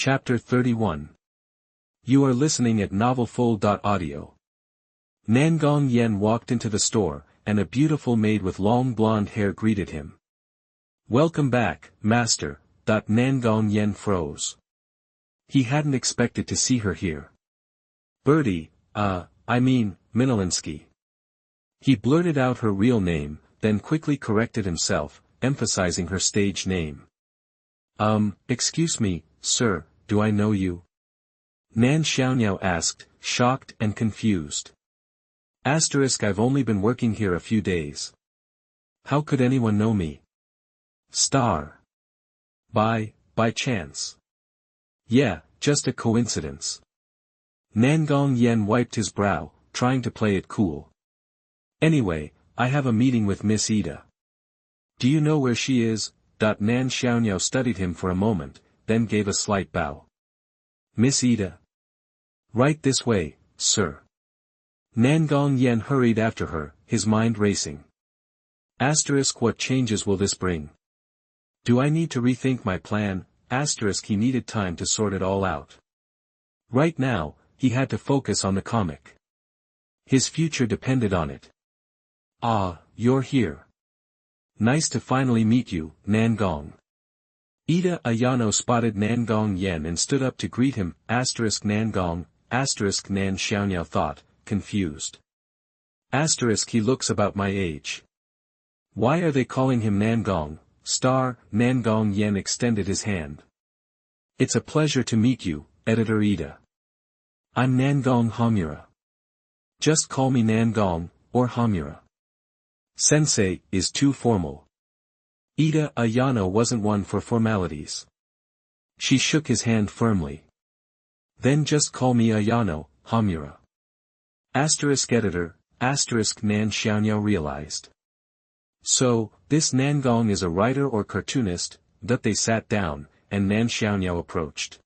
Chapter 31. You are listening at novelfull.audio. Nangong Yan walked into the store, and a beautiful maid with long blonde hair greeted him. "Welcome back, master," Nangong Yan froze. He hadn't expected to see her here. "Birdie, Minalinsky." He blurted out her real name, then quickly corrected himself, emphasizing her stage name. Excuse me, sir, do I know you?" Nan Xiaoniao asked, shocked and confused. I've only been working here a few days. How could anyone know me? By chance. Yeah, just a coincidence. Nangong Yan wiped his brow, trying to play it cool. Anyway, I have a meeting with Miss Ida. Do you know where she is? Nan Xiaoniao studied him for a moment, then gave a slight bow. Miss Ida? Right this way, sir. Nangong Yan hurried after her, his mind racing. What changes will this bring? Do I need to rethink my plan? He needed time to sort it all out. Right now, he had to focus on the comic. His future depended on it. "Ah, you're here. Nice to finally meet you, Nangong." Ida Ayano spotted Nangong Yan and stood up to greet him, Nangong, Nan Xiaoniao thought, confused. He looks about my age. Why are they calling him Nangong? Nangong Yan extended his hand. It's a pleasure to meet you, Editor Ida. I'm Nangong Hamura. Just call me Nangong, or Hamura. Sensei is too formal. Ida Ayano wasn't one for formalities. She shook his hand firmly. Then just call me Ayano, Hamura. Editor, Nan Xiaoniao realized. So, this Nangong is a writer or cartoonist. They sat down, and Nan Xiaoniao approached.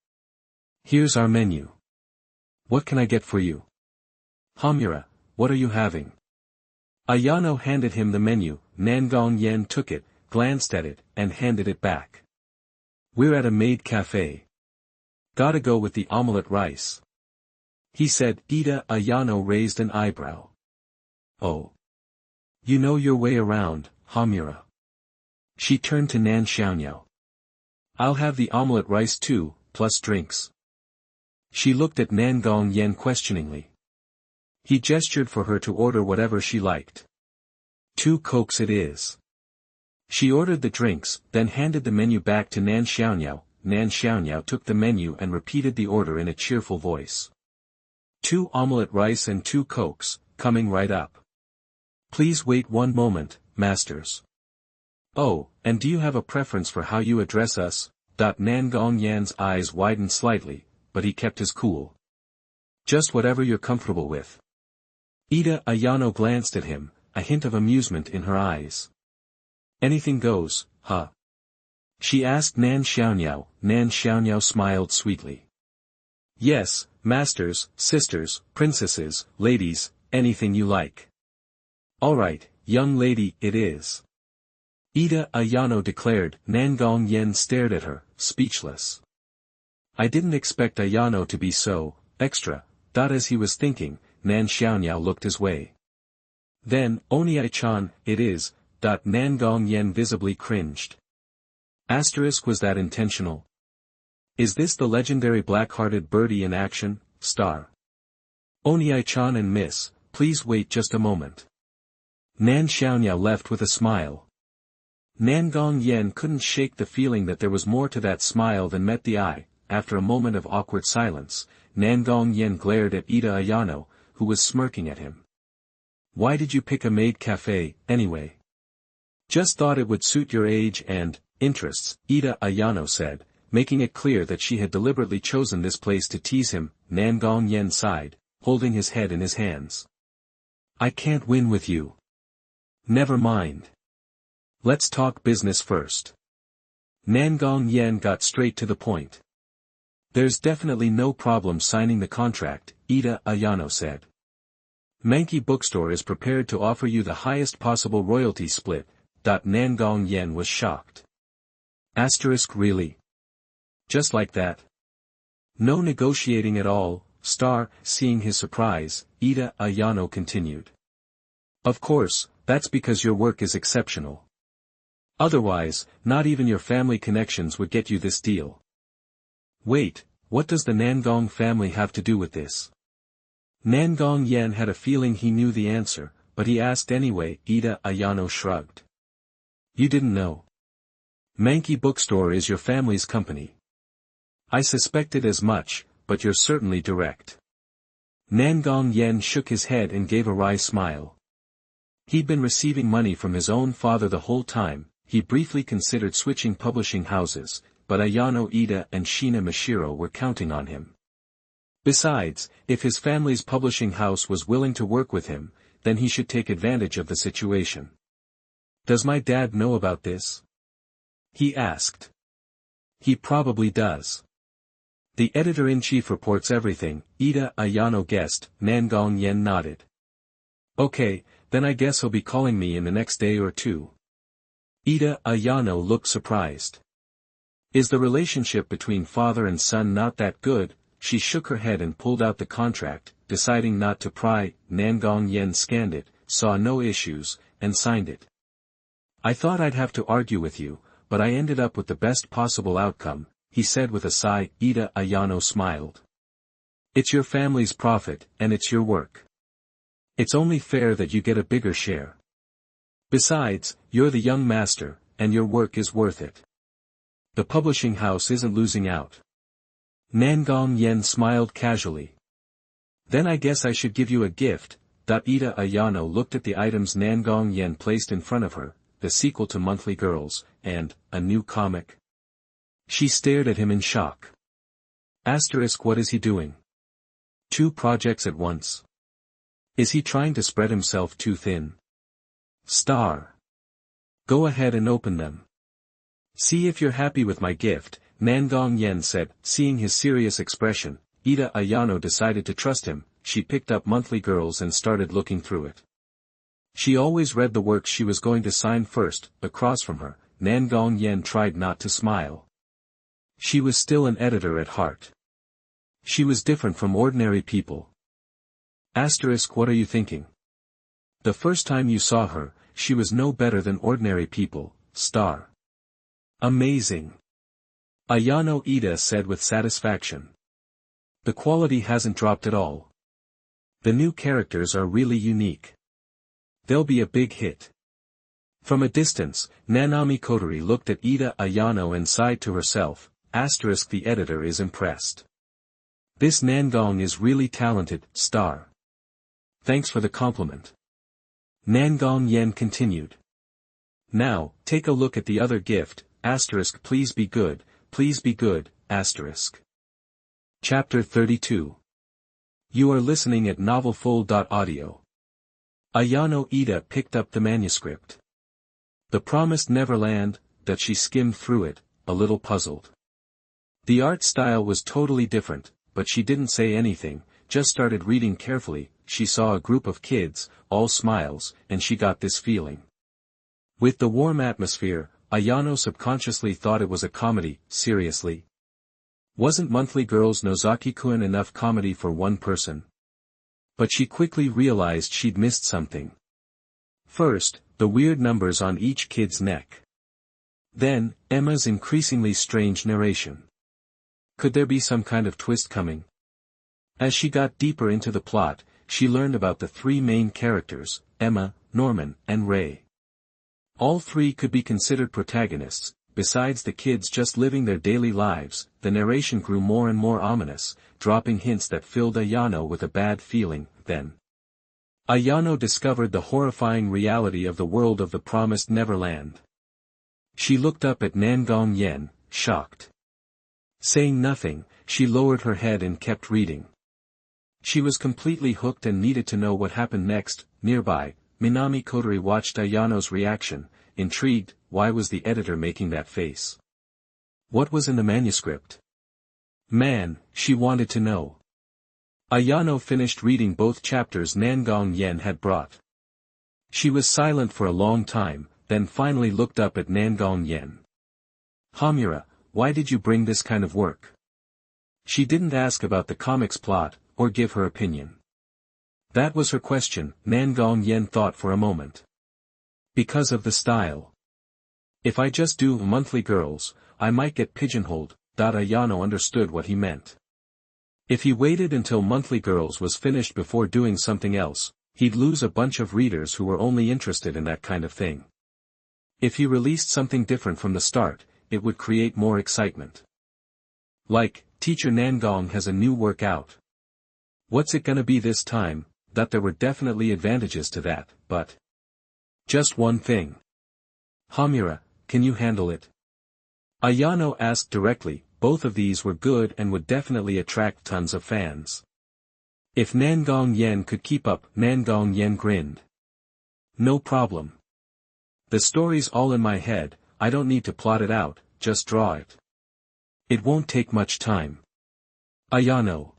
Here's our menu. What can I get for you? Hamura, what are you having? Ayano handed him the menu. Nangong Yan took it, glanced at it, and handed it back. We're at a maid cafe. Gotta go with the omelette rice. He said. Ida Ayano raised an eyebrow. Oh. You know your way around, Hamura. She turned to Nan Xiaoniao. I'll have the omelette rice too, plus drinks. She looked at Nangong Yan questioningly. He gestured for her to order whatever she liked. 2 Cokes it is. She ordered the drinks, then handed the menu back to Nan Xiaoniao. Nan Xiaoniao took the menu and repeated the order in a cheerful voice. 2 omelette rice and 2 Cokes, coming right up. Please wait one moment, masters. Oh, and do you have a preference for how you address us? Nangong Yan's eyes widened slightly, but he kept his cool. Just whatever you're comfortable with. Ida Ayano glanced at him, a hint of amusement in her eyes. Anything goes, huh? She asked Nan Xiaoniao. Nan Xiaoniao smiled sweetly. Yes, masters, sisters, princesses, ladies, anything you like. Alright, young lady, it is. Ida Ayano declared. Nangong Yan stared at her, speechless. I didn't expect Ayano to be so extra. As he was thinking, Nan Xiaoniao looked his way. Then, Onii-chan, it is. Nangong Yan visibly cringed. Was that intentional? Is this the legendary black-hearted birdie in action? Onii-chan and miss, please wait just a moment. Nan Xiaoniao left with a smile. Nangong Yan couldn't shake the feeling that there was more to that smile than met the eye. After a moment of awkward silence, Nangong Yan glared at Ida Ayano, who was smirking at him. Why did you pick a maid cafe, anyway? Just thought it would suit your age and interests, Ida Ayano said, making it clear that she had deliberately chosen this place to tease him. Nangong Yan sighed, holding his head in his hands. I can't win with you. Never mind. Let's talk business first. Nangong Yan got straight to the point. There's definitely no problem signing the contract, Ida Ayano said. Mankey Bookstore is prepared to offer you the highest possible royalty split. Nangong Yan was shocked. Really? Just like that? No negotiating at all, seeing his surprise, Ida Ayano continued. Of course, that's because your work is exceptional. Otherwise, not even your family connections would get you this deal. Wait, what does the Nangong family have to do with this? Nangong Yan had a feeling he knew the answer, but he asked anyway. Ida Ayano shrugged. You didn't know. Mankey Bookstore is your family's company. I suspected as much, but you're certainly direct. Nangong Yan shook his head and gave a wry smile. He'd been receiving money from his own father the whole time. He briefly considered switching publishing houses, but Ayano Ida and Shina Mashiro were counting on him. Besides, if his family's publishing house was willing to work with him, then he should take advantage of the situation. Does my dad know about this? He asked. He probably does. The editor-in-chief reports everything, Ida Ayano guessed. Nangong Yan nodded. Okay, then I guess he'll be calling me in the next day or two. Ida Ayano looked surprised. Is the relationship between father and son not that good? She shook her head and pulled out the contract, deciding not to pry. Nangong Yan scanned it, saw no issues, and signed it. I thought I'd have to argue with you, but I ended up with the best possible outcome, he said with a sigh. Ida Ayano smiled. It's your family's profit, and it's your work. It's only fair that you get a bigger share. Besides, you're the young master, and your work is worth it. The publishing house isn't losing out. Nangong Yan smiled casually. Then I guess I should give you a gift. Ida Ayano looked at the items Nangong Yan placed in front of her, the sequel to Monthly Girls, and a new comic. She stared at him in shock. What is he doing? 2 projects at once. Is he trying to spread himself too thin? Go ahead and open them. See if you're happy with my gift, Nangong Yan said. Seeing his serious expression, Ida Ayano decided to trust him. She picked up Monthly Girls and started looking through it. She always read the works she was going to sign first. Across from her, Nangong Yan tried not to smile. She was still an editor at heart. She was different from ordinary people. What are you thinking? The first time you saw her, she was no better than ordinary people. Amazing. Ayano Ida said with satisfaction. The quality hasn't dropped at all. The new characters are really unique. They'll be a big hit. From a distance, Nanami Kotori looked at Ida Ayano and sighed to herself. The editor is impressed. This Nangong is really talented. Thanks for the compliment. Nangong Yan continued. Now, take a look at the other gift. Please be good, please be good. Chapter 32. You are listening at novelfull.audio. Ayano Ida picked up the manuscript. The Promised Neverland, that she skimmed through it, a little puzzled. The art style was totally different, but she didn't say anything, just started reading carefully. She saw a group of kids, all smiles, and she got this feeling. With the warm atmosphere, Ayano subconsciously thought it was a comedy. Seriously? Wasn't Monthly Girls Nozaki-kun enough comedy for one person? But she quickly realized she'd missed something. First, the weird numbers on each kid's neck. Then, Emma's increasingly strange narration. Could there be some kind of twist coming? As she got deeper into the plot, she learned about the 3 main characters, Emma, Norman, and Ray. All 3 could be considered protagonists. Besides the kids just living their daily lives, the narration grew more and more ominous, dropping hints that filled Ayano with a bad feeling. Then Ayano discovered the horrifying reality of the world of the Promised Neverland. She looked up at Nangong Yan, shocked. Saying nothing, she lowered her head and kept reading. She was completely hooked and needed to know what happened next. Nearby, Minami Kotori watched Ayano's reaction, intrigued. Why was the editor making that face? What was in the manuscript? Man, she wanted to know. Ayano finished reading both chapters Nangong Yan had brought. She was silent for a long time, then finally looked up at Nangong Yan. Hamura, why did you bring this kind of work? She didn't ask about the comic's plot, or give her opinion. That was her question, Nangong Yan thought for a moment. Because of the style. If I just do monthly girls, I might get pigeonholed. Ayano understood what he meant. If he waited until monthly girls was finished before doing something else, he'd lose a bunch of readers who were only interested in that kind of thing. If he released something different from the start, it would create more excitement. Like, Teacher Nangong has a new work out. What's it gonna be this time? That there were definitely advantages to that, but just one thing. Hamura, can you handle it? Ayano asked directly. Both of these were good and would definitely attract tons of fans. If Nangong Yan could keep up, Nangong Yan grinned. No problem. The story's all in my head, I don't need to plot it out, just draw it. It won't take much time. Ayano.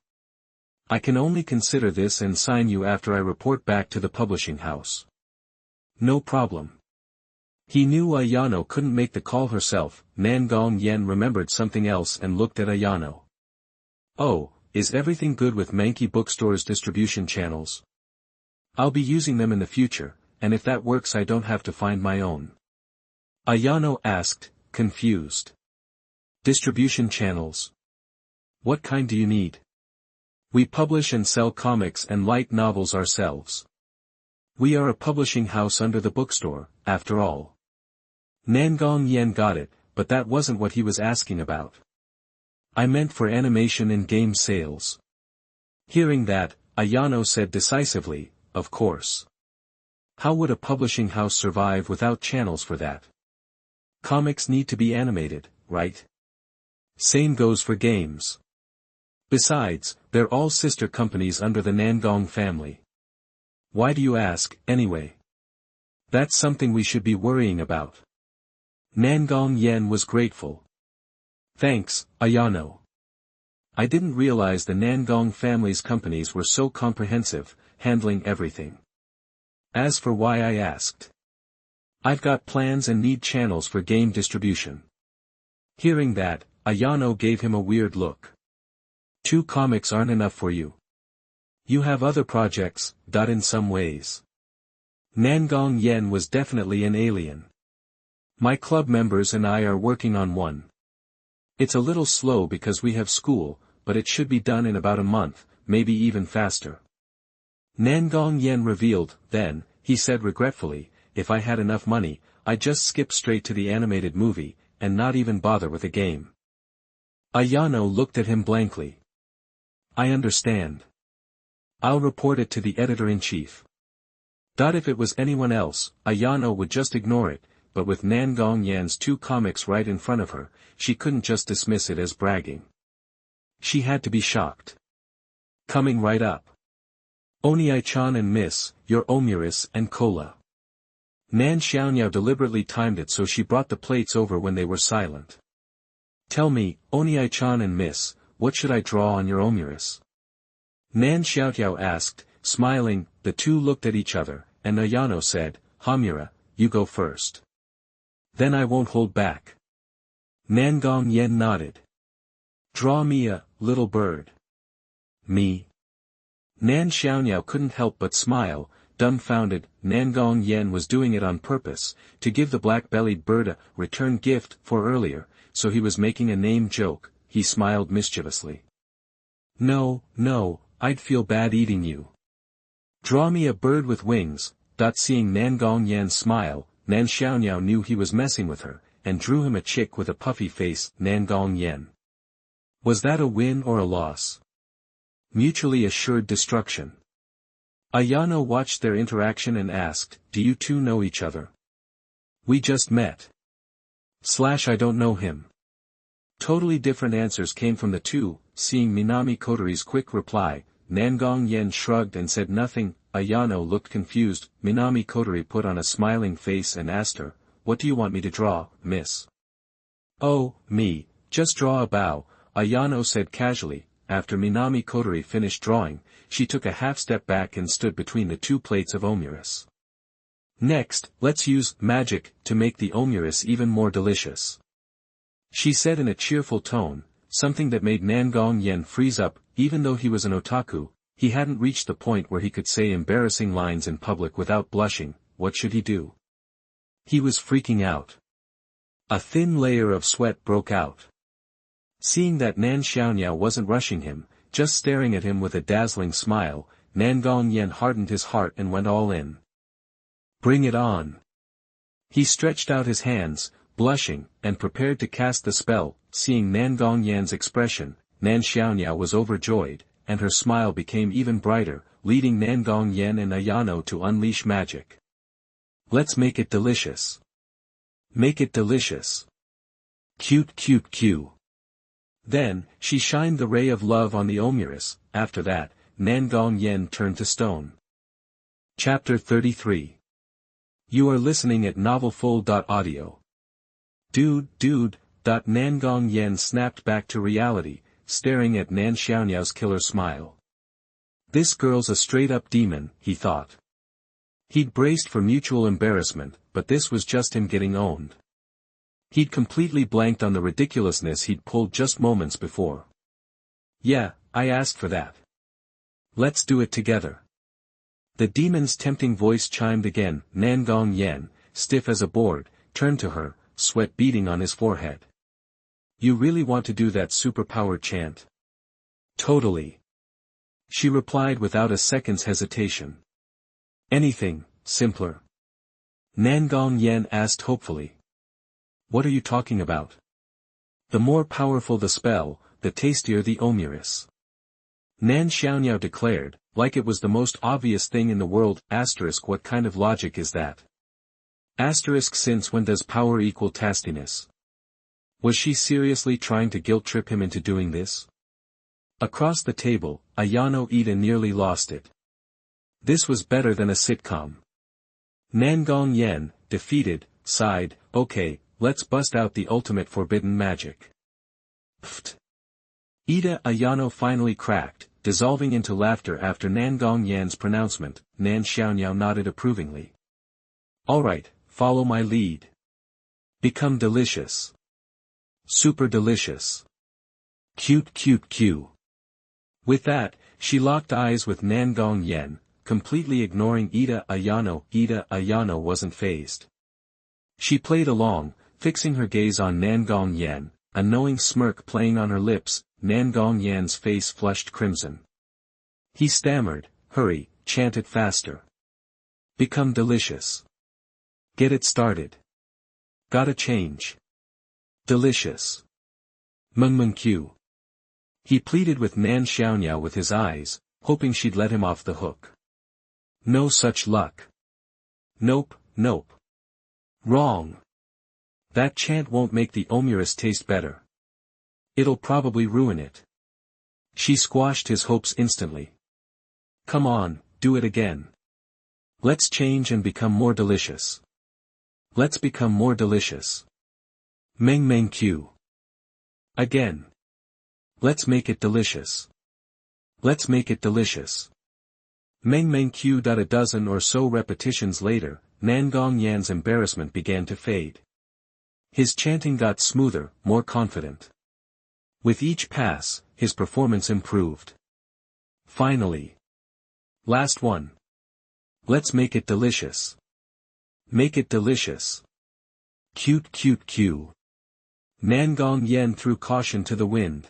I can only consider this and sign you after I report back to the publishing house. No problem. He knew Ayano couldn't make the call herself. Nangong Yan remembered something else and looked at Ayano. Oh, is everything good with Mankey Bookstore's distribution channels? I'll be using them in the future, and if that works I don't have to find my own. Ayano asked, confused. Distribution channels? What kind do you need? We publish and sell comics and light novels ourselves. We are a publishing house under the bookstore, after all. Nangong Yan got it, but that wasn't what he was asking about. I meant for animation and game sales. Hearing that, Ayano said decisively, of course. How would a publishing house survive without channels for that? Comics need to be animated, right? Same goes for games. Besides, they're all sister companies under the Nangong family. Why do you ask, anyway? That's something we should be worrying about. Nangong Yan was grateful. Thanks, Ayano. I didn't realize the Nangong family's companies were so comprehensive, handling everything. As for why I asked. I've got plans and need channels for game distribution. Hearing that, Ayano gave him a weird look. 2 comics aren't enough for you. You have other projects, in some ways. Nangong Yan was definitely an alien. My club members and I are working on one. It's a little slow because we have school, but it should be done in about a month, maybe even faster. Nangong Yan revealed, then, he said regretfully, if I had enough money, I'd just skip straight to the animated movie, and not even bother with a game. Ayano looked at him blankly. I understand. I'll report it to the editor-in-chief. If it was anyone else, Ayano would just ignore it, but with Nangong Yan's 2 comics right in front of her, she couldn't just dismiss it as bragging. She had to be shocked. Coming right up. Oniai-chan and Miss, your Omuris and Cola. Nan Xiaonyao deliberately timed it so she brought the plates over when they were silent. Tell me, Oniai-chan and Miss, what should I draw on your Omuris? Nan Xiaotiao asked, smiling. The 2 looked at each other, and Ayano said, Hamura, you go first. Then I won't hold back. Nangong Yan nodded. Draw me a little bird. Me? Nan Xiaonyao couldn't help but smile, dumbfounded. Nangong Yan was doing it on purpose, to give the black-bellied bird a return gift for earlier, so he was making a name joke. He smiled mischievously. No, I'd feel bad eating you. Draw me a bird with wings. Seeing Nangong Yan smile, Nan Xiaonyao knew he was messing with her, and drew him a chick with a puffy face. Nangong Yan. Was that a win or a loss? Mutually assured destruction. Ayano watched their interaction and asked, do you 2 know each other? We just met. I don't know him. Totally different answers came from the 2, seeing Minami Kotori's quick reply, Nangong Yan shrugged and said nothing. Ayano looked confused. Minami Kotori put on a smiling face and asked her, what do you want me to draw, miss? Oh, me, just draw a bow, Ayano said casually. After Minami Kotori finished drawing, she took a half step back and stood between the 2 plates of Omuris. Next, let's use magic to make the Omuris even more delicious. She said in a cheerful tone, something that made Nangong Yan freeze up. Even though he was an otaku, he hadn't reached the point where he could say embarrassing lines in public without blushing. What should he do? He was freaking out. A thin layer of sweat broke out. Seeing that Nan Xiaoniao wasn't rushing him, just staring at him with a dazzling smile, Nangong Yan hardened his heart and went all in. Bring it on. He stretched out his hands, blushing, and prepared to cast the spell. Seeing Nangong Yan's expression, Nan Xiaoniao was overjoyed, and her smile became even brighter, leading Nangong Yan and Ayano to unleash magic. Let's make it delicious. Make it delicious. Cute cute cute. Then, she shined the ray of love on the Omuris. After that, Nangong Yan turned to stone. Chapter 33. You are listening at novelfull.audio. Dude. Nangong Yan snapped back to reality, staring at Nan Xiaoniao's killer smile. This girl's a straight-up demon, he thought. He'd braced for mutual embarrassment, but this was just him getting owned. He'd completely blanked on the ridiculousness he'd pulled just moments before. Yeah, I asked for that. Let's do it together. The demon's tempting voice chimed again. Nangong Yan, stiff as a board, turned to her, sweat beading on his forehead. You really want to do that superpowered chant? Totally. She replied without a second's hesitation. Anything, simpler. Nangong Yan asked hopefully. What are you talking about? The more powerful the spell, the tastier the Omuris. Nan Xiaoniao declared, like it was the most obvious thing in the world. Asterisk, what kind of logic is that? Asterisk, since when does power equal tastiness? Was she seriously trying to guilt-trip him into doing this? Across the table, Ayano Ida nearly lost it. This was better than a sitcom. Nangong Yan, defeated, sighed, okay, let's bust out the ultimate forbidden magic. Pfft. Ida Ayano finally cracked, dissolving into laughter after Nangong Yan's pronouncement. Nan Xiaoniao nodded approvingly. Alright, follow my lead. Become delicious. Super delicious. Cute cute cute. With that, she locked eyes with Nangong Yan, completely ignoring Ida Ayano. Ida Ayano wasn't fazed. She played along, fixing her gaze on Nangong Yan, a knowing smirk playing on her lips. Nangong Yan's face flushed crimson. He stammered, hurry, chant it faster. Become delicious. Get it started. Gotta change. Delicious. Q. He pleaded with Nan Xiaoniao with his eyes, hoping she'd let him off the hook. No such luck. Nope. Wrong. That chant won't make the Omuris taste better. It'll probably ruin it. She squashed his hopes instantly. Come on, do it again. Let's change and become more delicious. Let's become more delicious. Q. Again. Let's make it delicious. Let's make it delicious. Q. A dozen or so repetitions later, Nangong Yan's embarrassment began to fade. His chanting got smoother, more confident. With each pass, his performance improved. Finally. Last one. Let's make it delicious. Make it delicious. Cute cute cute. Nangong Yan threw caution to the wind.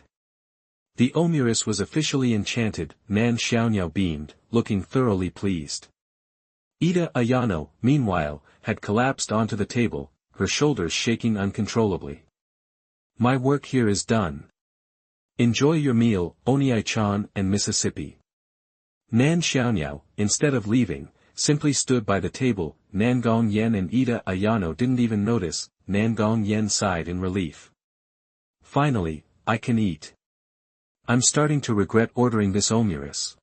The Omuris was officially enchanted. Nan Xiaoniao beamed, looking thoroughly pleased. Ida Ayano, meanwhile, had collapsed onto the table, her shoulders shaking uncontrollably. My work here is done. Enjoy your meal, Oniai-chan and Mississippi. Nan Xiaoniao, instead of leaving, simply stood by the table. Nangong Yan and Ida Ayano didn't even notice. Nangong Yan sighed in relief. Finally, I can eat. I'm starting to regret ordering this Omuris.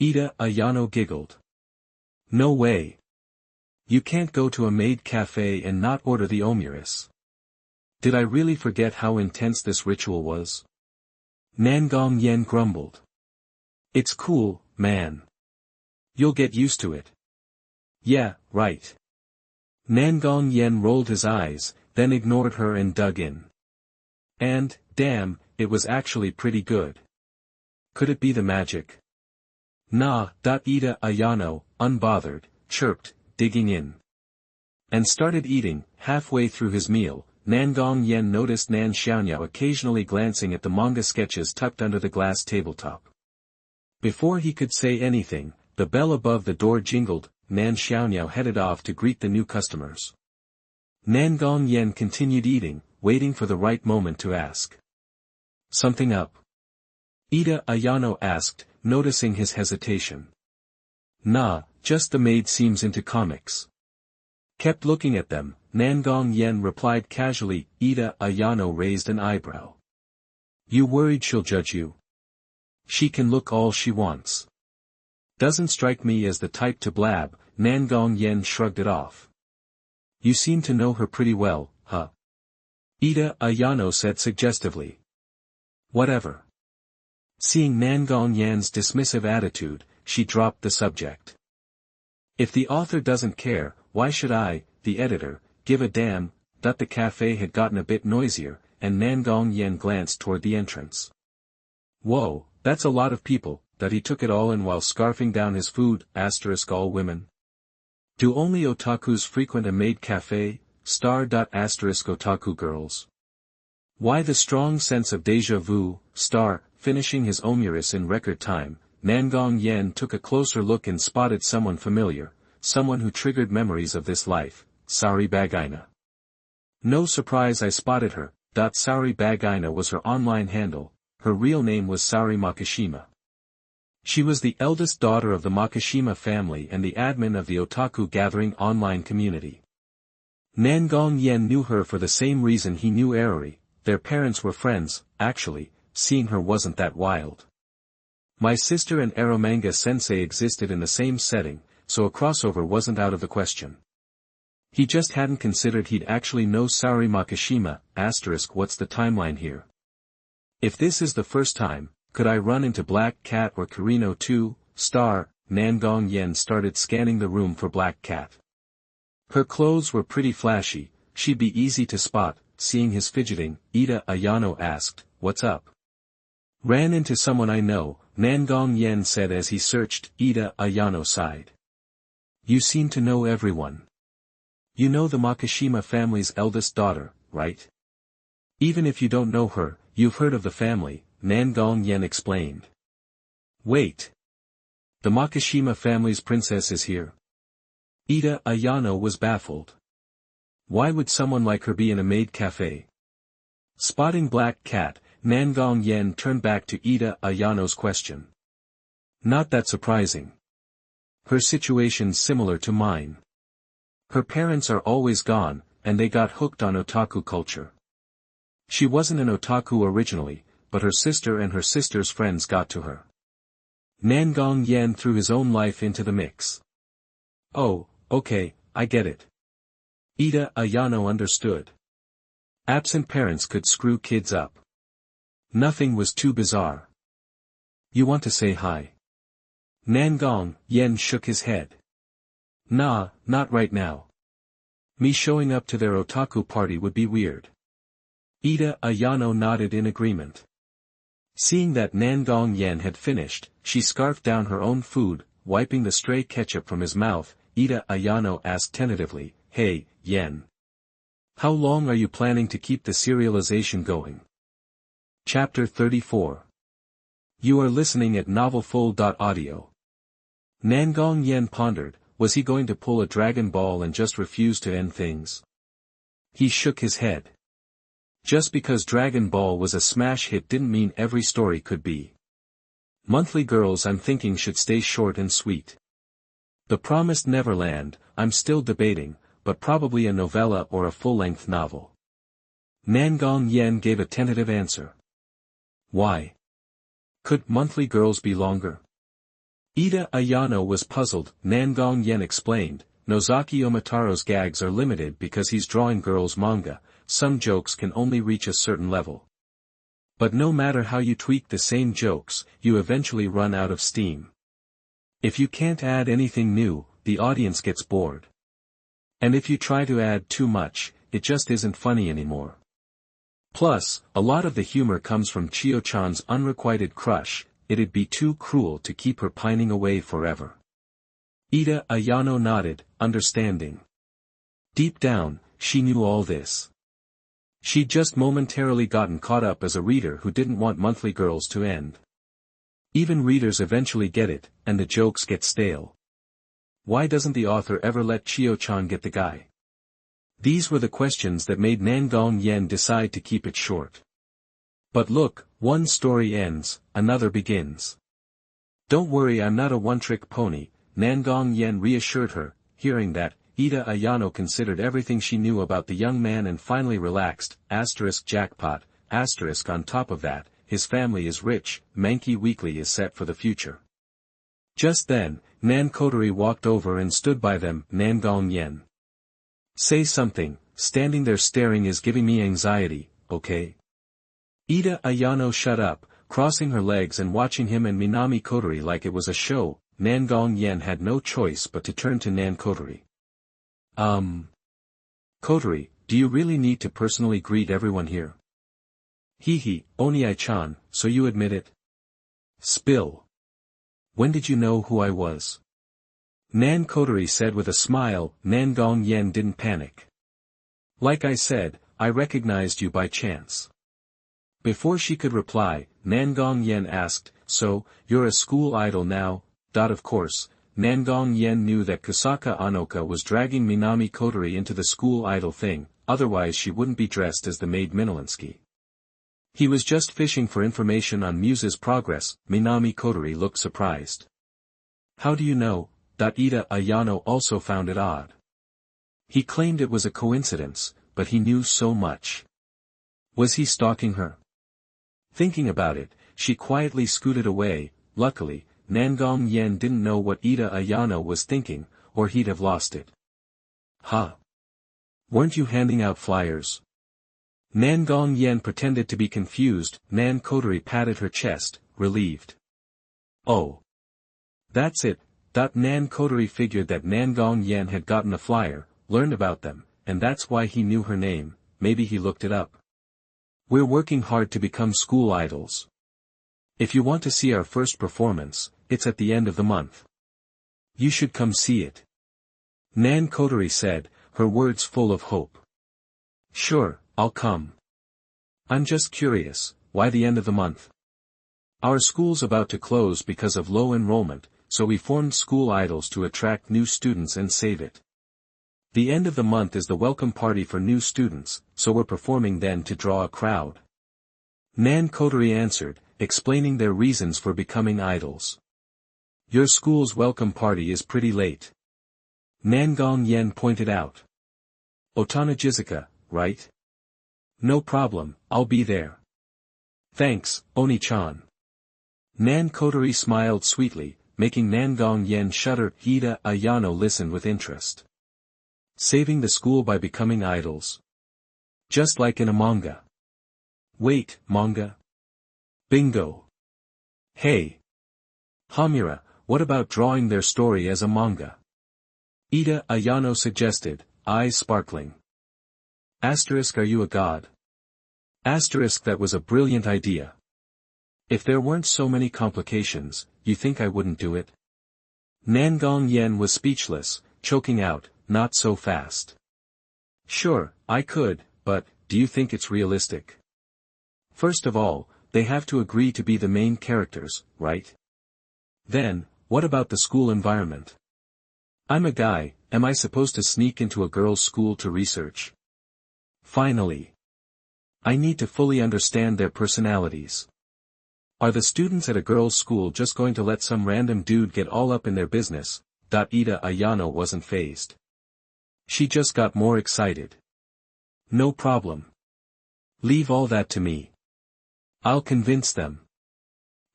Ida Ayano giggled. No way. You can't go to a maid cafe and not order the Omuris. Did I really forget how intense this ritual was? Nangong Yan grumbled. It's cool, man. You'll get used to it. Yeah, right. Nangong Yan rolled his eyes, then ignored her and dug in. And, damn, it was actually pretty good. Could it be the magic? Nah, Ida Ayano, unbothered, chirped, digging in. And started eating. Halfway through his meal, Nangong Yan noticed Nan Xiaoyao occasionally glancing at the manga sketches tucked under the glass tabletop. Before he could say anything, the bell above the door jingled. Nan Xiaoyao headed off to greet the new customers. Nangong Yan continued eating, waiting for the right moment to ask. Something up? Ida Ayano asked, noticing his hesitation. Nah, just the maid seems into comics. Kept looking at them, Nangong Yan replied casually. Ida Ayano raised an eyebrow. You worried she'll judge you? She can look all she wants. Doesn't strike me as the type to blab. Nangong Yan shrugged it off. You seem to know her pretty well, huh? Ida Ayano said suggestively. Whatever. Seeing Nangong Yan's dismissive attitude, she dropped the subject. If the author doesn't care, why should I, the editor, give a damn? The cafe had gotten a bit noisier, and Nangong Yan glanced toward the entrance. Whoa, that's a lot of people. That he took it all in while scarfing down his food. All women. Do only otakus frequent a maid cafe? Otaku girls. Why the strong sense of déjà vu? Finishing his omuris in record time, Nangong Yan took a closer look and spotted someone familiar, someone who triggered memories of this life. Sari Bagaina. No surprise I spotted her. Sari Bagaina was her online handle. Her real name was Sari Makishima. She was the eldest daughter of the Makishima family and the admin of the Otaku Gathering online community. Nangong Yan knew her for the same reason he knew Erori. Their parents were friends. Actually, seeing her wasn't that wild. My sister and Eromanga sensei existed in the same setting, so a crossover wasn't out of the question. He just hadn't considered he'd actually know Sari Makishima. What's the timeline here? If this is the first time, could I run into Black Cat or Kirino too? Nangong Yan started scanning the room for Black Cat. Her clothes were pretty flashy, she'd be easy to spot. Seeing his fidgeting, Ida Ayano asked, what's up? Ran into someone I know, Nangong Yan said as he searched. Ida Ayano sighed. You seem to know everyone. You know the Makishima family's eldest daughter, right? Even if you don't know her, you've heard of the family. Nangong Yan explained. Wait. The Makishima family's princess is here? Ida Ayano was baffled. Why would someone like her be in a maid cafe? Spotting Black Cat, Nangong Yan turned back to Ida Ayano's question. Not that surprising. Her situation's similar to mine. Her parents are always gone, and they got hooked on otaku culture. She wasn't an otaku originally, but her sister and her sister's friends got to her. Nangong Yan threw his own life into the mix. Oh, okay, I get it. Ida Ayano understood. Absent parents could screw kids up. Nothing was too bizarre. You want to say hi? Nangong Yan shook his head. Nah, not right now. Me showing up to their otaku party would be weird. Ida Ayano nodded in agreement. Seeing that Nangong Yan had finished, she scarfed down her own food, wiping the stray ketchup from his mouth. Ida Ayano asked tentatively, Hey, Yan. How long are you planning to keep the serialization going? Chapter 34. You are listening at novelfull.audio. Nangong Yan pondered, was he going to pull a Dragon Ball and just refuse to end things? He shook his head. Just because Dragon Ball was a smash hit didn't mean every story could be. Monthly Girls I'm thinking should stay short and sweet. The Promised Neverland, I'm still debating, but probably a novella or a full-length novel. Nangong Yan gave a tentative answer. Why? Could Monthly Girls be longer? Ida Ayano was puzzled. Nangong Yan explained, Nozaki Omotaro's gags are limited because he's drawing girls' manga, some jokes can only reach a certain level. But no matter how you tweak the same jokes, you eventually run out of steam. If you can't add anything new, the audience gets bored. And if you try to add too much, it just isn't funny anymore. Plus, a lot of the humor comes from Chio-chan's unrequited crush. It'd be too cruel to keep her pining away forever. Ida Ayano nodded, understanding. Deep down, she knew all this. She'd just momentarily gotten caught up as a reader who didn't want monthly girls to end. Even readers eventually get it, and the jokes get stale. Why doesn't the author ever let Chio-chan get the guy? These were the questions that made Nangong Yan decide to keep it short. But look, one story ends, another begins. Don't worry, I'm not a one-trick pony, Nangong Yan reassured her. Hearing that, Ida Ayano considered everything she knew about the young man and finally relaxed. Jackpot, on top of that, his family is rich, Mankey Weekly is set for the future. Just then, Nan Kotori walked over and stood by them. Nangong Yan. Say something, standing there staring is giving me anxiety, okay? Ida Ayano shut up, crossing her legs and watching him and Minami Kotori like it was a show. Nangong Yan had no choice but to turn to Nan Kotori. Kotori, do you really need to personally greet everyone here? Hehe, Oni-chan, so you admit it? Spill. When did you know who I was? Nan Kotori said with a smile. Nangong Yan didn't panic. Like I said, I recognized you by chance. Before she could reply, Nangong Yan asked, so, you're a school idol now? Of course, Nangong Yan knew that Kusaka Anoka was dragging Minami Kotori into the school idol thing, otherwise she wouldn't be dressed as the maid Minolinsky. He was just fishing for information on Muse's progress. Minami Kotori looked surprised. How do you know? Ida Ayano also found it odd. He claimed it was a coincidence, but he knew so much. Was he stalking her? Thinking about it, she quietly scooted away. Luckily, Nangong Yan didn't know what Ida Ayano was thinking, or he'd have lost it. Huh? Weren't you handing out flyers? Nangong Yan pretended to be confused. Nan Kotori patted her chest, relieved. Oh. That's it. Nan Kotori figured that Nangong Yan had gotten a flyer, learned about them, and that's why he knew her name. Maybe he looked it up. We're working hard to become school idols. If you want to see our first performance, it's at the end of the month. You should come see it. Nan Kotori said, her words full of hope. Sure, I'll come. I'm just curious, why the end of the month? Our school's about to close because of low enrollment, so we formed school idols to attract new students and save it. The end of the month is the welcome party for new students, so we're performing then to draw a crowd. Nan Kotori answered, explaining their reasons for becoming idols. Your school's welcome party is pretty late. Nangong Yan pointed out. Otanajizuka, right? No problem, I'll be there. Thanks, Oni-chan. Nan Kotori smiled sweetly, making Nangong Yan shudder. Ida Ayano listened with interest. Saving the school by becoming idols. Just like in a manga. Wait, manga? Bingo. Hey. Hamura, what about drawing their story as a manga? Ida Ayano suggested, eyes sparkling. Asterisk, are you a god? Asterisk, that was a brilliant idea. If there weren't so many complications, you think I wouldn't do it? Nangong Yan was speechless, choking out, not so fast. Sure, I could, but, do you think it's realistic? First of all, they have to agree to be the main characters, right? Then, what about the school environment? I'm a guy, am I supposed to sneak into a girls' school to research? Finally. I need to fully understand their personalities. Are the students at a girls' school just going to let some random dude get all up in their business? Ida Ayano wasn't fazed. She just got more excited. No problem. Leave all that to me. I'll convince them.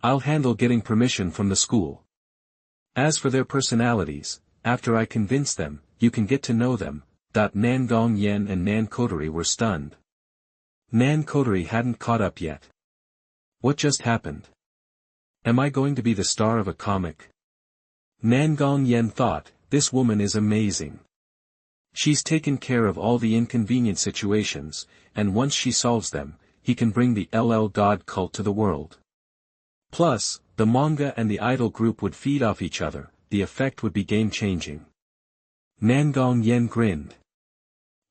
I'll handle getting permission from the school. As for their personalities, after I convince them, you can get to know them. Nangong Yan and Nan Kotori were stunned. Nan Kotori hadn't caught up yet. What just happened? Am I going to be the star of a comic? Nangong Yan thought, this woman is amazing. She's taken care of all the inconvenient situations, and once she solves them, he can bring the LL God cult to the world. Plus, the manga and the idol group would feed off each other, the effect would be game-changing. Nangong Yan grinned.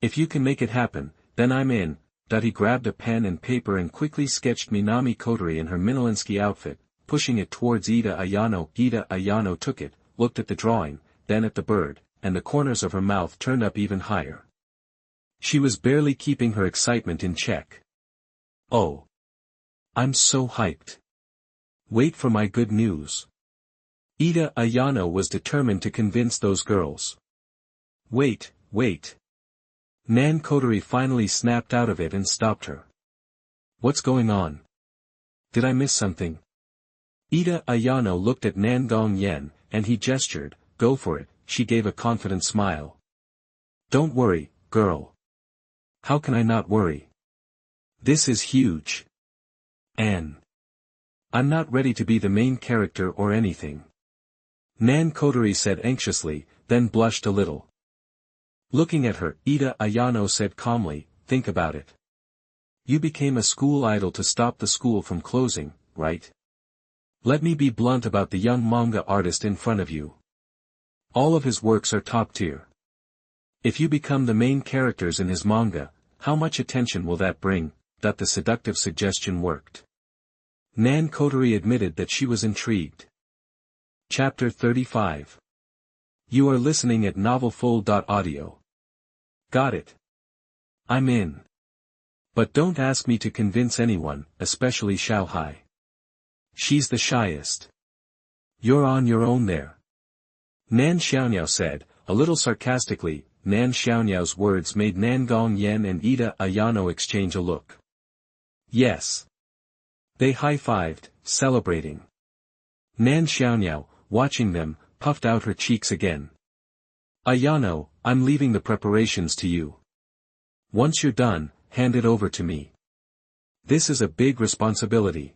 If you can make it happen, then I'm in. He grabbed a pen and paper and quickly sketched Minami Kotori in her Minolinsky outfit, pushing it towards Ida Ayano. Ida Ayano took it, looked at the drawing, then at the bird, and the corners of her mouth turned up even higher. She was barely keeping her excitement in check. Oh! I'm so hyped. Wait for my good news. Ida Ayano was determined to convince those girls. Wait. Nan Kotori finally snapped out of it and stopped her. What's going on? Did I miss something? Ida Ayano looked at Nangong Yan, and he gestured, go for it. She gave a confident smile. Don't worry, girl. How can I not worry? This is huge. I'm not ready to be the main character or anything. Nan Kotori said anxiously, then blushed a little. Looking at her, Ida Ayano said calmly, think about it. You became a school idol to stop the school from closing, right? Let me be blunt about the young manga artist in front of you. All of his works are top tier. If you become the main characters in his manga, how much attention will that bring? The seductive suggestion worked. Nan Kotori admitted that she was intrigued. Chapter 35. You are listening at novelfull.audio. Got it. I'm in. But don't ask me to convince anyone, especially Xiaohai. She's the shyest. You're on your own there. Nan Xiaoniao said, a little sarcastically. Nan Xiaoniao's words made Nangong Yan and Ida Ayano exchange a look. Yes. They high-fived, celebrating. Nan Xiaoniao, watching them, puffed out her cheeks again. Ayano, I'm leaving the preparations to you. Once you're done, hand it over to me. This is a big responsibility.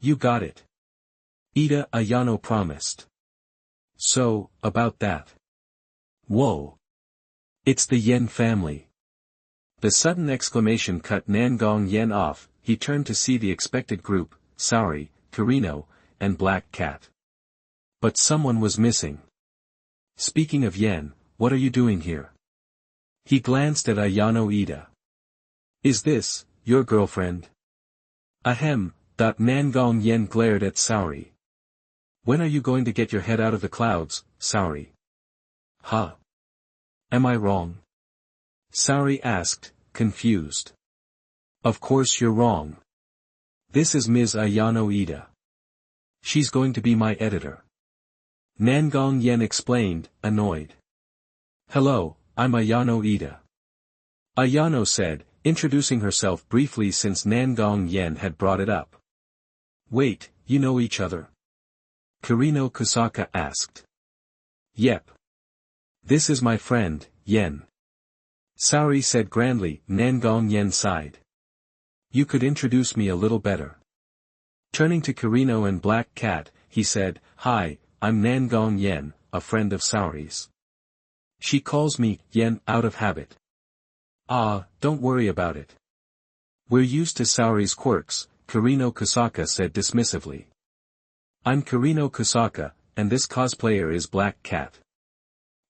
You got it. Ida Ayano promised. So, about that. Whoa. It's the Yan family. The sudden exclamation cut Nangong Yan off. He turned to see the expected group, Saori, Kirino, and Black Cat. But someone was missing. Speaking of Yan, what are you doing here? He glanced at Ayano Ida. Is this, your girlfriend? Ahem, Nangong Yan glared at Saori. When are you going to get your head out of the clouds, Saori? Huh? Am I wrong? Saori asked, confused. Of course you're wrong. This is Ms. Ayano Ida. She's going to be my editor. Nangong Yan explained, annoyed. Hello, I'm Ayano Ida. Ayano said, introducing herself briefly since Nangong Yan had brought it up. Wait, you know each other? Kirino Kusaka asked. Yep. This is my friend, Yen. Saori said grandly. Nangong Yan sighed. You could introduce me a little better. Turning to Kirino and Black Cat, he said, Hi, I'm Nangong Yan, a friend of Saori's. She calls me Yen out of habit. Ah, don't worry about it. We're used to Saori's quirks, Kirino Kusaka said dismissively. I'm Kirino Kusaka, and this cosplayer is Black Cat.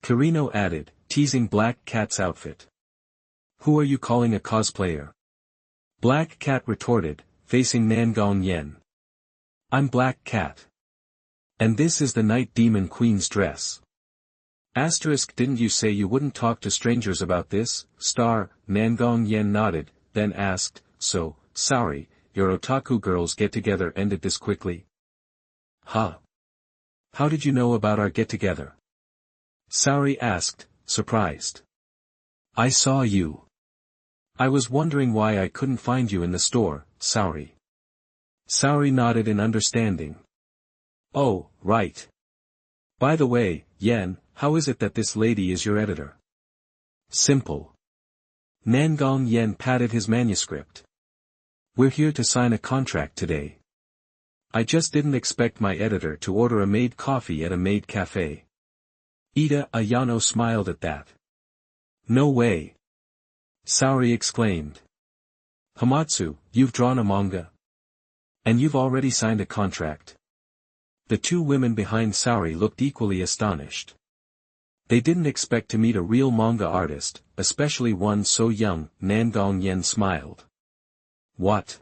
Kirino added, teasing Black Cat's outfit. Who are you calling a cosplayer? Black Cat retorted, facing Nangong Yan. I'm Black Cat. And this is the Night Demon Queen's dress. Asterisk, didn't you say you wouldn't talk to strangers about this? Nangong Yan nodded, then asked, so, Saori, your otaku girls get-together ended this quickly? Huh? How did you know about our get-together? Saori asked, surprised. I saw you. I was wondering why I couldn't find you in the store, Saori. Saori nodded in understanding. Oh, right. By the way, Yen, how is it that this lady is your editor? Simple. Nangong Yan patted his manuscript. We're here to sign a contract today. I just didn't expect my editor to order a maid coffee at a maid cafe. Ida Ayano smiled at that. No way. Saori exclaimed. Hamatsu, you've drawn a manga? And you've already signed a contract? The two women behind Saori looked equally astonished. They didn't expect to meet a real manga artist, especially one so young. Nangong Yan smiled. What?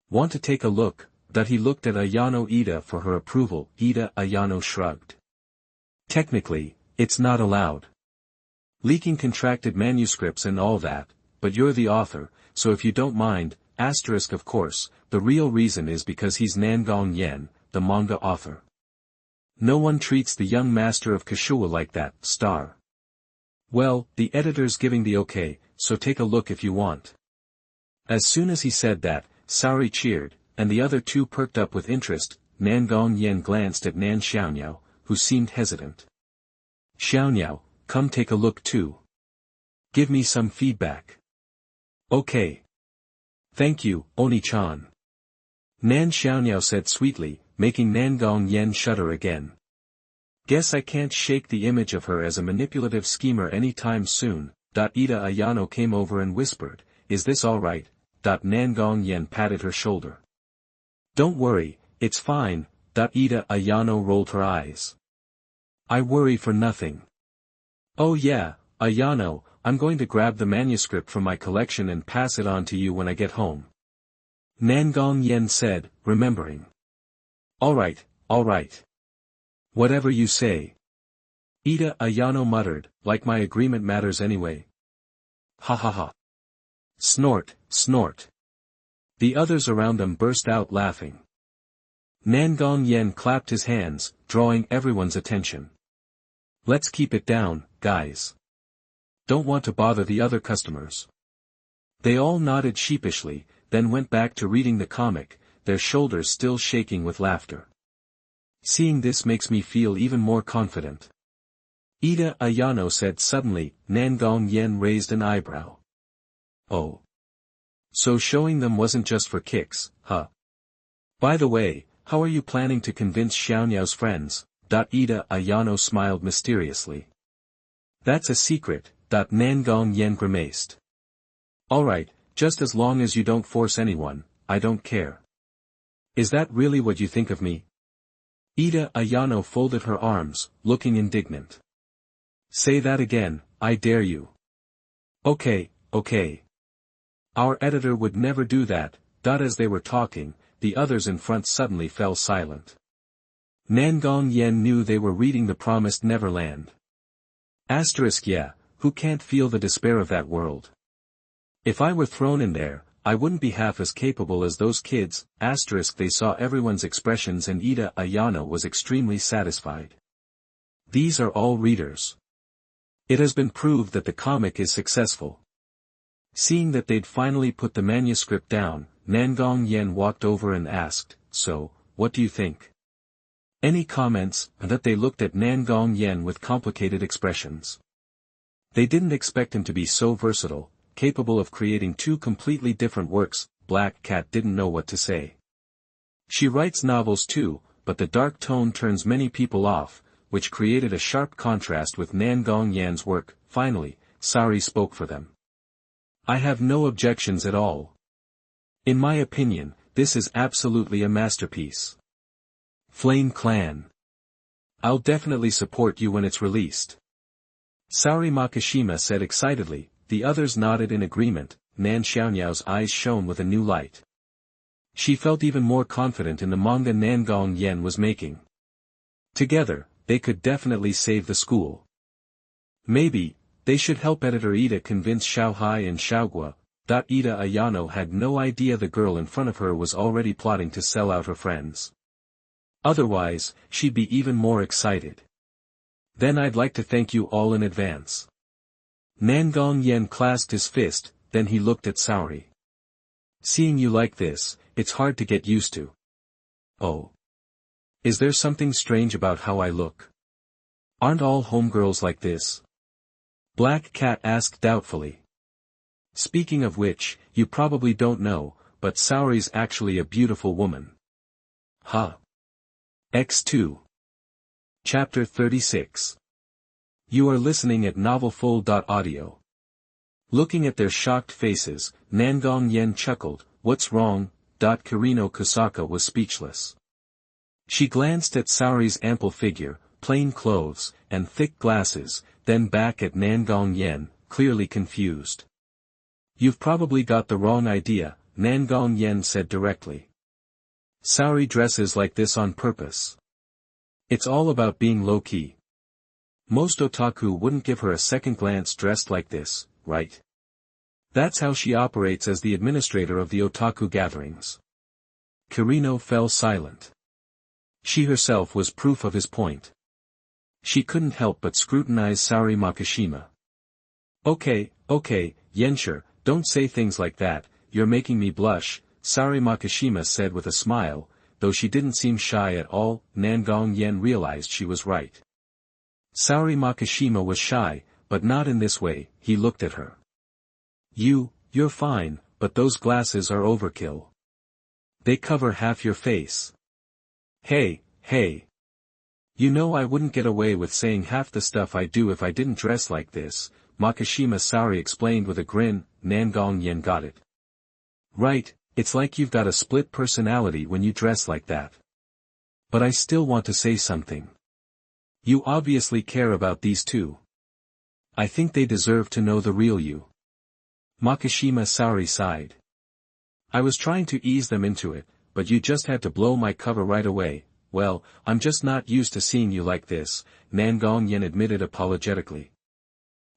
Want to take a look? He looked at Ayano Ida for her approval. Ayano shrugged. Technically, it's not allowed. Leaking contracted manuscripts and all that, but you're the author, so if you don't mind, of course, the real reason is because he's Nangong Yan, the manga author. No one treats the young master of Kashua like that. Well, the editor's giving the okay, so take a look if you want. As soon as he said that, Saori cheered, and the other two perked up with interest. Nangong Yan glanced at Nan Xiaoniao, who seemed hesitant. Xiaoniao, come take a look too. Give me some feedback. Okay. Thank you, Oni-chan. Nan Xiaoniao said sweetly, making Nangong Yan shudder again. Guess I can't shake the image of her as a manipulative schemer any time soon. Ida Ayano came over and whispered, is this alright? Nangong Yan patted her shoulder. Don't worry, it's fine. Ida Ayano rolled her eyes. I worry for nothing. Oh yeah, Ayano, I'm going to grab the manuscript from my collection and pass it on to you when I get home. Nangong Yan said, remembering. Alright. Whatever you say. Ida Ayano muttered, like my agreement matters anyway. Ha ha ha. Snort. The others around them burst out laughing. Nangong Yan clapped his hands, drawing everyone's attention. Let's keep it down, guys. Don't want to bother the other customers. They all nodded sheepishly, then went back to reading the comic, their shoulders still shaking with laughter. Seeing this makes me feel even more confident. Ida Ayano said suddenly. Nangong Yan raised an eyebrow. Oh. So showing them wasn't just for kicks, huh? By the way, how are you planning to convince Xiaoniao's friends? Ida Ayano smiled mysteriously. That's a secret. Nangong Yan grimaced. Alright, just as long as you don't force anyone, I don't care. Is that really what you think of me? Ida Ayano folded her arms, looking indignant. Say that again, I dare you. Okay. Our editor would never do that. As they were talking, the others in front suddenly fell silent. Nangong Yan knew they were reading The Promised Neverland. Yeah, who can't feel the despair of that world? If I were thrown in there, I wouldn't be half as capable as those kids. They saw everyone's expressions and Ida Ayano was extremely satisfied. These are all readers. It has been proved that the comic is successful. Seeing that they'd finally put the manuscript down, Nangong Yan walked over and asked, so, what do you think? Any comments? They looked at Nangong Yan with complicated expressions. They didn't expect him to be so versatile, capable of creating two completely different works. Black Cat didn't know what to say. She writes novels too, but the dark tone turns many people off, which created a sharp contrast with Nangong Yan's work. Finally, Saori spoke for them. I have no objections at all. In my opinion, this is absolutely a masterpiece. Flame Clan. I'll definitely support you when it's released. Saori Makishima said excitedly. The others nodded in agreement. Nan Xiaoniao's eyes shone with a new light. She felt even more confident in the manga Nangong Yan was making. Together, they could definitely save the school. Maybe, they should help editor Ida convince Xiaohai and Xiaogua. Ida Ayano had no idea the girl in front of her was already plotting to sell out her friends. Otherwise, she'd be even more excited. Then I'd like to thank you all in advance. Nangong Yan clasped his fist, then he looked at Saori. Seeing you like this, it's hard to get used to. Oh. Is there something strange about how I look? Aren't all homegirls like this? Black Cat asked doubtfully. Speaking of which, you probably don't know, but Saori's actually a beautiful woman. Huh. X2. Chapter 36. You are listening at novelfull.audio. Looking at their shocked faces, Nangong Yan chuckled, "What's wrong?" Kirino Kusaka was speechless. She glanced at Saori's ample figure, plain clothes, and thick glasses, then back at Nangong Yan, clearly confused. "You've probably got the wrong idea," Nangong Yan said directly. "Saori dresses like this on purpose. It's all about being low-key. Most otaku wouldn't give her a second glance dressed like this, right? That's how she operates as the administrator of the otaku gatherings." Kirino fell silent. She herself was proof of his point. She couldn't help but scrutinize Saori Makishima. Okay, Yensher, don't say things like that, you're making me blush," Saori Makishima said with a smile, though she didn't seem shy at all. Nangong Yan realized she was right. Saori Makishima was shy, but not in this way. He looked at her. You're fine, but those glasses are overkill. They cover half your face. Hey. You know I wouldn't get away with saying half the stuff I do if I didn't dress like this," Makishima Saori explained with a grin. Nangong Yan got it. "Right, it's like you've got a split personality when you dress like that. But I still want to say something. You obviously care about these two. I think they deserve to know the real you." Makishima Saori sighed. "I was trying to ease them into it, but you just had to blow my cover right away. Well, I'm just not used to seeing you like this," Nangong Yan admitted apologetically.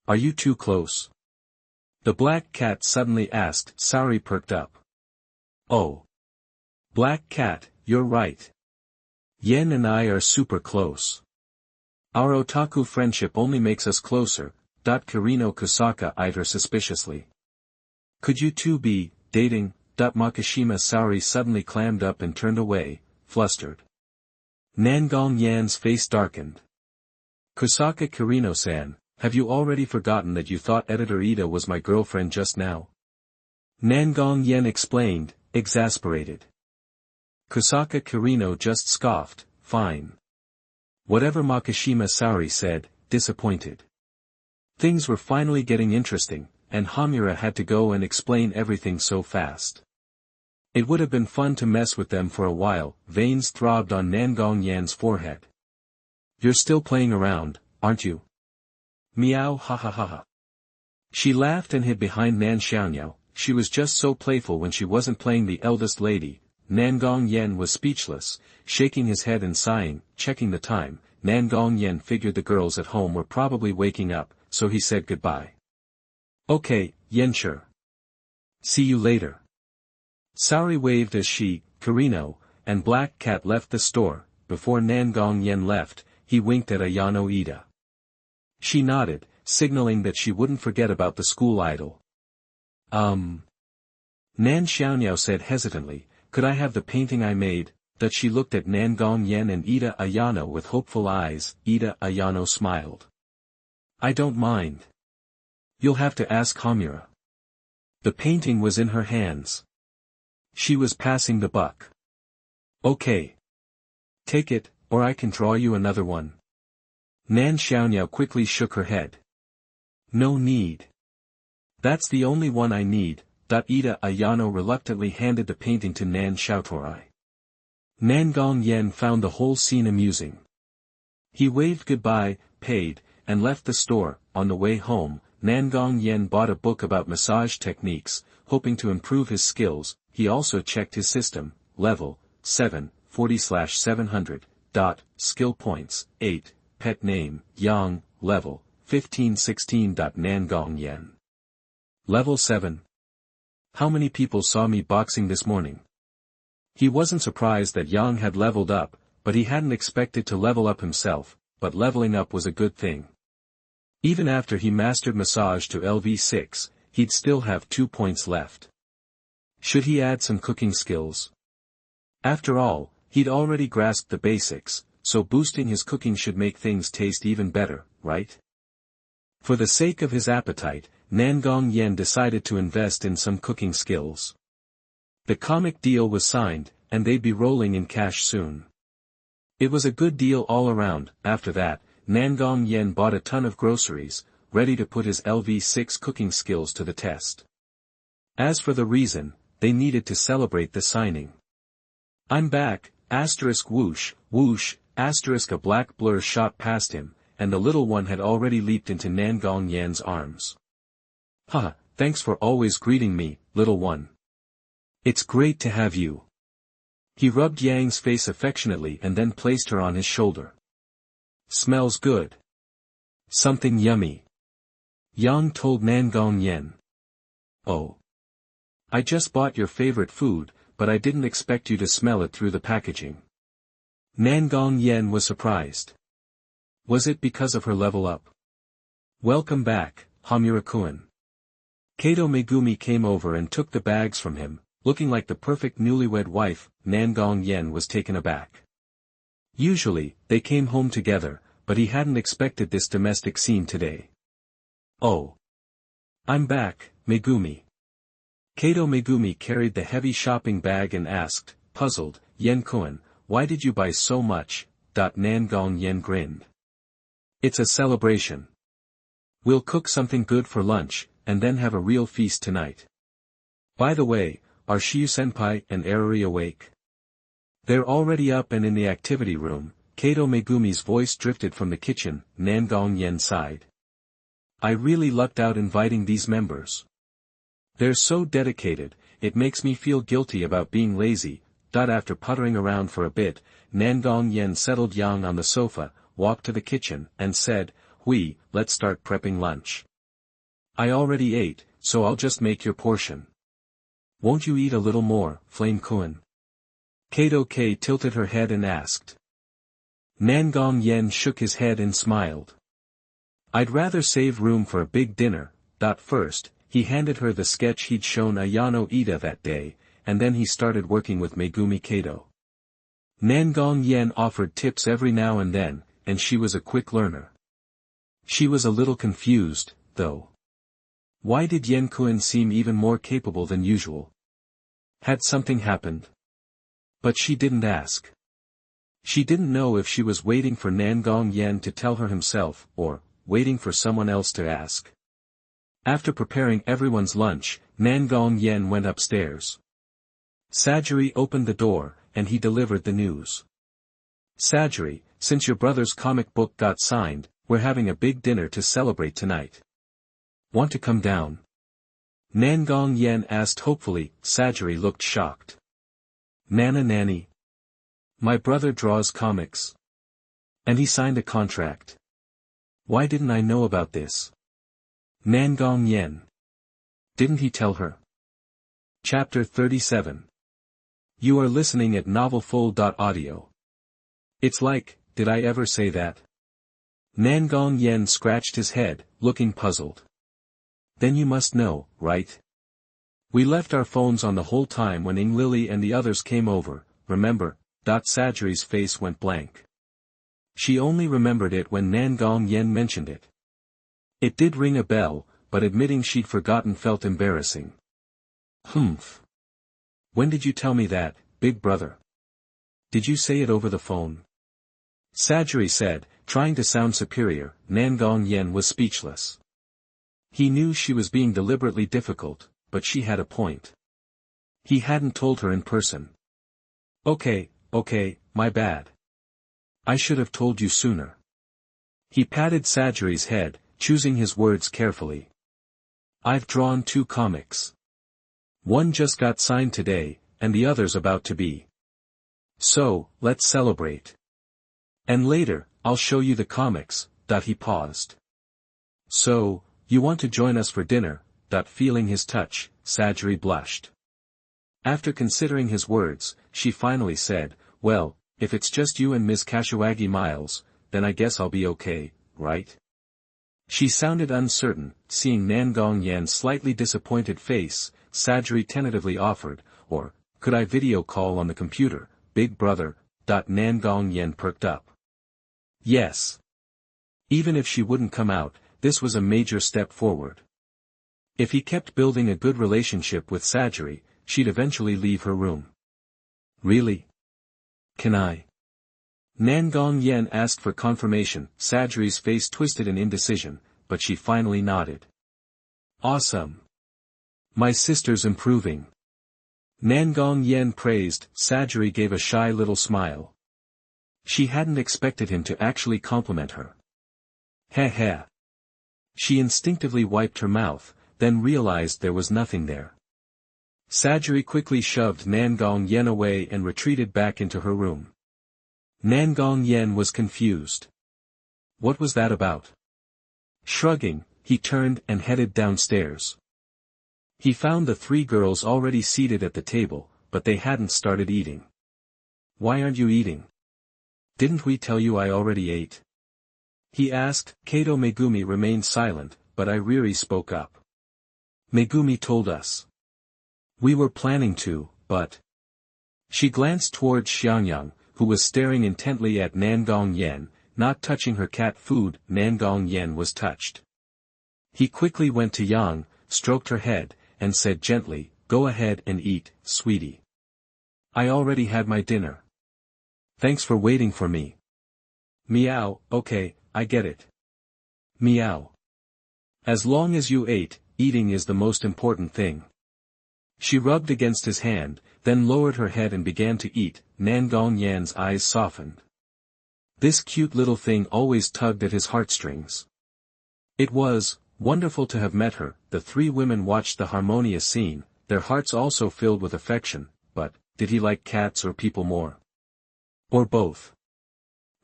"Are you too close?" the black cat suddenly asked. Saori perked up. "Oh. Black cat, you're right. Yen and I are super close. Our otaku friendship only makes us closer." Kirino Kusaka eyed her suspiciously. "Could you two be dating?" Makishima Saori suddenly clammed up and turned away, flustered. Nangong Yan's face darkened. "Kusaka Kirino-san, have you already forgotten that you thought Editor Ida was my girlfriend just now?" Nangong Yan explained, exasperated. Kusaka Kirino just scoffed, "Fine." Whatever Makishima Saori said, disappointed. Things were finally getting interesting, and Hamura had to go and explain everything so fast. It would have been fun to mess with them for a while. Veins throbbed on Nangong Yan's forehead. "You're still playing around, aren't you?" "Meow ha ha ha ha." She laughed and hid behind Nan Xiaonyao. She was just so playful when she wasn't playing the eldest lady. Nangong Yan was speechless, shaking his head and sighing. Checking the time, Nangong Yan figured the girls at home were probably waking up, so he said goodbye. "Okay, Yensher. See you later." Saori waved as she, Kirino, and Black Cat left the store. Before Nangong Yan left, he winked at Ayano Ida. She nodded, signaling that she wouldn't forget about the school idol. Nan Xiaonyao said hesitantly, "Could I have the painting I made?" That she looked at Nangong Yan and Ida Ayano with hopeful eyes. Ida Ayano smiled. "I don't mind. You'll have to ask Hamura." The painting was in her hands. She was passing the buck. "Okay. Take it, or I can draw you another one." Nan Xiaonyao quickly shook her head. "No need. That's the only one I need." Ida Ayano reluctantly handed the painting to Nan Xiaotorai. Nangong Yan found the whole scene amusing. He waved goodbye, paid, and left the store. On the way home, Nangong Yan bought a book about massage techniques, hoping to improve his skills. He also checked his system, level 7, 40/700, skill points, 8, pet name, Yang, level 1516. Nangong Yan. Level 7. How many people saw me boxing this morning? He wasn't surprised that Yang had leveled up, but he hadn't expected to level up himself, but leveling up was a good thing. Even after he mastered massage to LV6, he'd still have 2 points left. Should he add some cooking skills? After all, he'd already grasped the basics, so boosting his cooking should make things taste even better, right? For the sake of his appetite, Nangong Yan decided to invest in some cooking skills. The comic deal was signed, and they'd be rolling in cash soon. It was a good deal all around. After that, Nangong Yan bought a ton of groceries, ready to put his LV6 cooking skills to the test. As for the reason, they needed to celebrate the signing. "I'm back, asterisk whoosh, whoosh, asterisk." A black blur shot past him, and the little one had already leaped into Nangong Yan's arms. "Haha, thanks for always greeting me, little one. It's great to have you." He rubbed Yang's face affectionately and then placed her on his shoulder. "Smells good. Something yummy," Yang told Nangong Yan. "Oh. I just bought your favorite food, but I didn't expect you to smell it through the packaging." Nangong Yan was surprised. Was it because of her level up? "Welcome back, Hamura-kun." Kato Megumi came over and took the bags from him, looking like the perfect newlywed wife. Nangong Yan was taken aback. Usually, they came home together, but he hadn't expected this domestic scene today. "Oh. I'm back, Megumi." Kato Megumi carried the heavy shopping bag and asked, puzzled, "Yen-kun, why did you buy so much?" Nangong Yan grinned. "It's a celebration. We'll cook something good for lunch, and then have a real feast tonight. By the way, are Shiyu-senpai and Eruri awake?" "They're already up and in the activity room." Kato Megumi's voice drifted from the kitchen. Nangong Yan sighed. "I really lucked out inviting these members. They're so dedicated, it makes me feel guilty about being lazy." After puttering around for a bit, Nangong Yan settled Yang on the sofa, walked to the kitchen, and said, Let's start prepping lunch. I already ate, so I'll just make your portion. Won't you eat a little more, Flame-kun?" Kato K tilted her head and asked. Nangong Yan shook his head and smiled. "I'd rather save room for a big dinner." First, he handed her the sketch he'd shown Ayano Ida that day, and then he started working with Megumi Kato. Nangong Yan offered tips every now and then, and she was a quick learner. She was a little confused, though. Why did Yen-kun seem even more capable than usual? Had something happened? But she didn't ask. She didn't know if she was waiting for Nangong Yan to tell her himself, or waiting for someone else to ask. After preparing everyone's lunch, Nangong Yan went upstairs. Sajiri opened the door, and he delivered the news. "Sajiri, since your brother's comic book got signed, we're having a big dinner to celebrate tonight. Want to come down?" Nangong Yan asked hopefully. Sajiri looked shocked. Nani? My brother draws comics. And he signed a contract. Why didn't I know about this? Nangong Yan. Didn't he tell her? Chapter 37. You are listening at novelfull.audio. It's like, did I ever say that? Nangong Yan scratched his head, looking puzzled. Then you must know, right? We left our phones on the whole time when Ing Lily and the others came over, remember? Sajiri's face went blank. She only remembered it when Nangong Yan mentioned it. It did ring a bell, but admitting she'd forgotten felt embarrassing. Humph. When did you tell me that, big brother? Did you say it over the phone? Sajiri said, trying to sound superior. Nangong Yan was speechless. He knew she was being deliberately difficult, but she had a point. He hadn't told her in person. Okay, my bad. I should have told you sooner. He patted Sajiri's head, choosing his words carefully. I've drawn 2 comics. One just got signed today, and the other's about to be. So, let's celebrate. And later, I'll show you the comics. He paused. So, you want to join us for dinner? Feeling his touch, Sajiri blushed. After considering his words, she finally said, well, if it's just you and Ms. Kashiwagi Miles, then I guess I'll be okay, right? She sounded uncertain. Seeing Nangong Yan's slightly disappointed face, Sajiri tentatively offered, or, could I video call on the computer, big brother? Nangong Yan perked up. Yes. Even if she wouldn't come out, this was a major step forward. If he kept building a good relationship with Sajiri, she'd eventually leave her room. Really? Can I? Nangong Yan asked for confirmation. Sajiri's face twisted in indecision. but she finally nodded. Awesome. My sister's improving. Nangong Yan praised. Sajiri gave a shy little smile. She hadn't expected him to actually compliment her. Heh heh. She instinctively wiped her mouth, then realized there was nothing there. Sajiri quickly shoved Nangong Yan away and retreated back into her room. Nangong Yan was confused. What was that about? Shrugging, he turned and headed downstairs. He found the three girls already seated at the table, but they hadn't started eating. Why aren't you eating? Didn't we tell you I already ate? He asked. Kato Megumi remained silent, but Iriri spoke up. Megumi told us. We were planning to, but... She glanced towards Xiangyang, who was staring intently at Nangong Yan, not touching her cat food. Nangong Yan was touched. He quickly went to Yang, stroked her head, and said gently, "Go ahead and eat, sweetie. I already had my dinner. Thanks for waiting for me." Meow. Okay, I get it. Meow. As long as you ate, eating is the most important thing. She rubbed against his hand, then lowered her head and began to eat. Nangong Yan's eyes softened. This cute little thing always tugged at his heartstrings. It was wonderful to have met her. The three women watched the harmonious scene, their hearts also filled with affection, but, did he like cats or people more? Or both?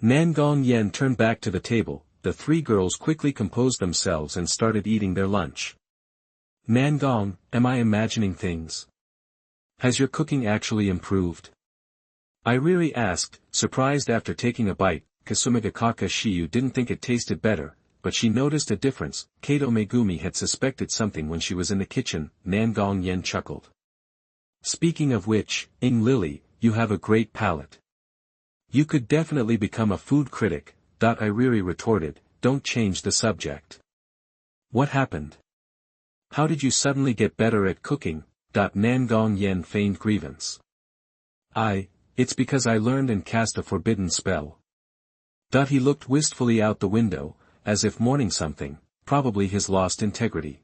Nangong Yan turned back to the table. The three girls quickly composed themselves and started eating their lunch. Nangong, am I imagining things? Has your cooking actually improved? Iriri asked, surprised after taking a bite. Kasumigakaka Shiyu didn't think it tasted better, but she noticed a difference. Kato Megumi had suspected something when she was in the kitchen. Nangong Yan chuckled. Speaking of which, Ing Lily, you have a great palate. You could definitely become a food critic. Iriri retorted, don't change the subject. What happened? How did you suddenly get better at cooking? Nangong Yan feigned grievance. It's because I learned and cast a forbidden spell. He looked wistfully out the window, as if mourning something, probably his lost integrity.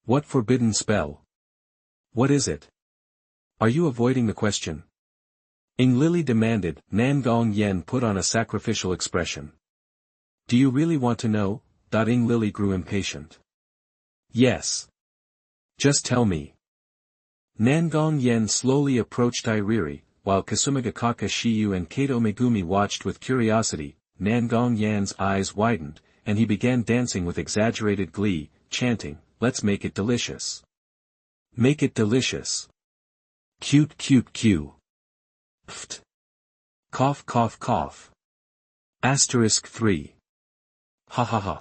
What forbidden spell? What is it? Are you avoiding the question? Ing Lily demanded. Nangong Yan put on a sacrificial expression. Do you really want to know? Ing Lily grew impatient. Yes. Just tell me. Nangong Yan slowly approached Iriri, while Kasumigakaka Shiyu and Kato Megumi watched with curiosity. Nangong Yan's eyes widened, and he began dancing with exaggerated glee, chanting, "Let's make it delicious. Make it delicious. Cute cute cute. Pft. Cough cough cough. Asterisk 3. Ha ha ha."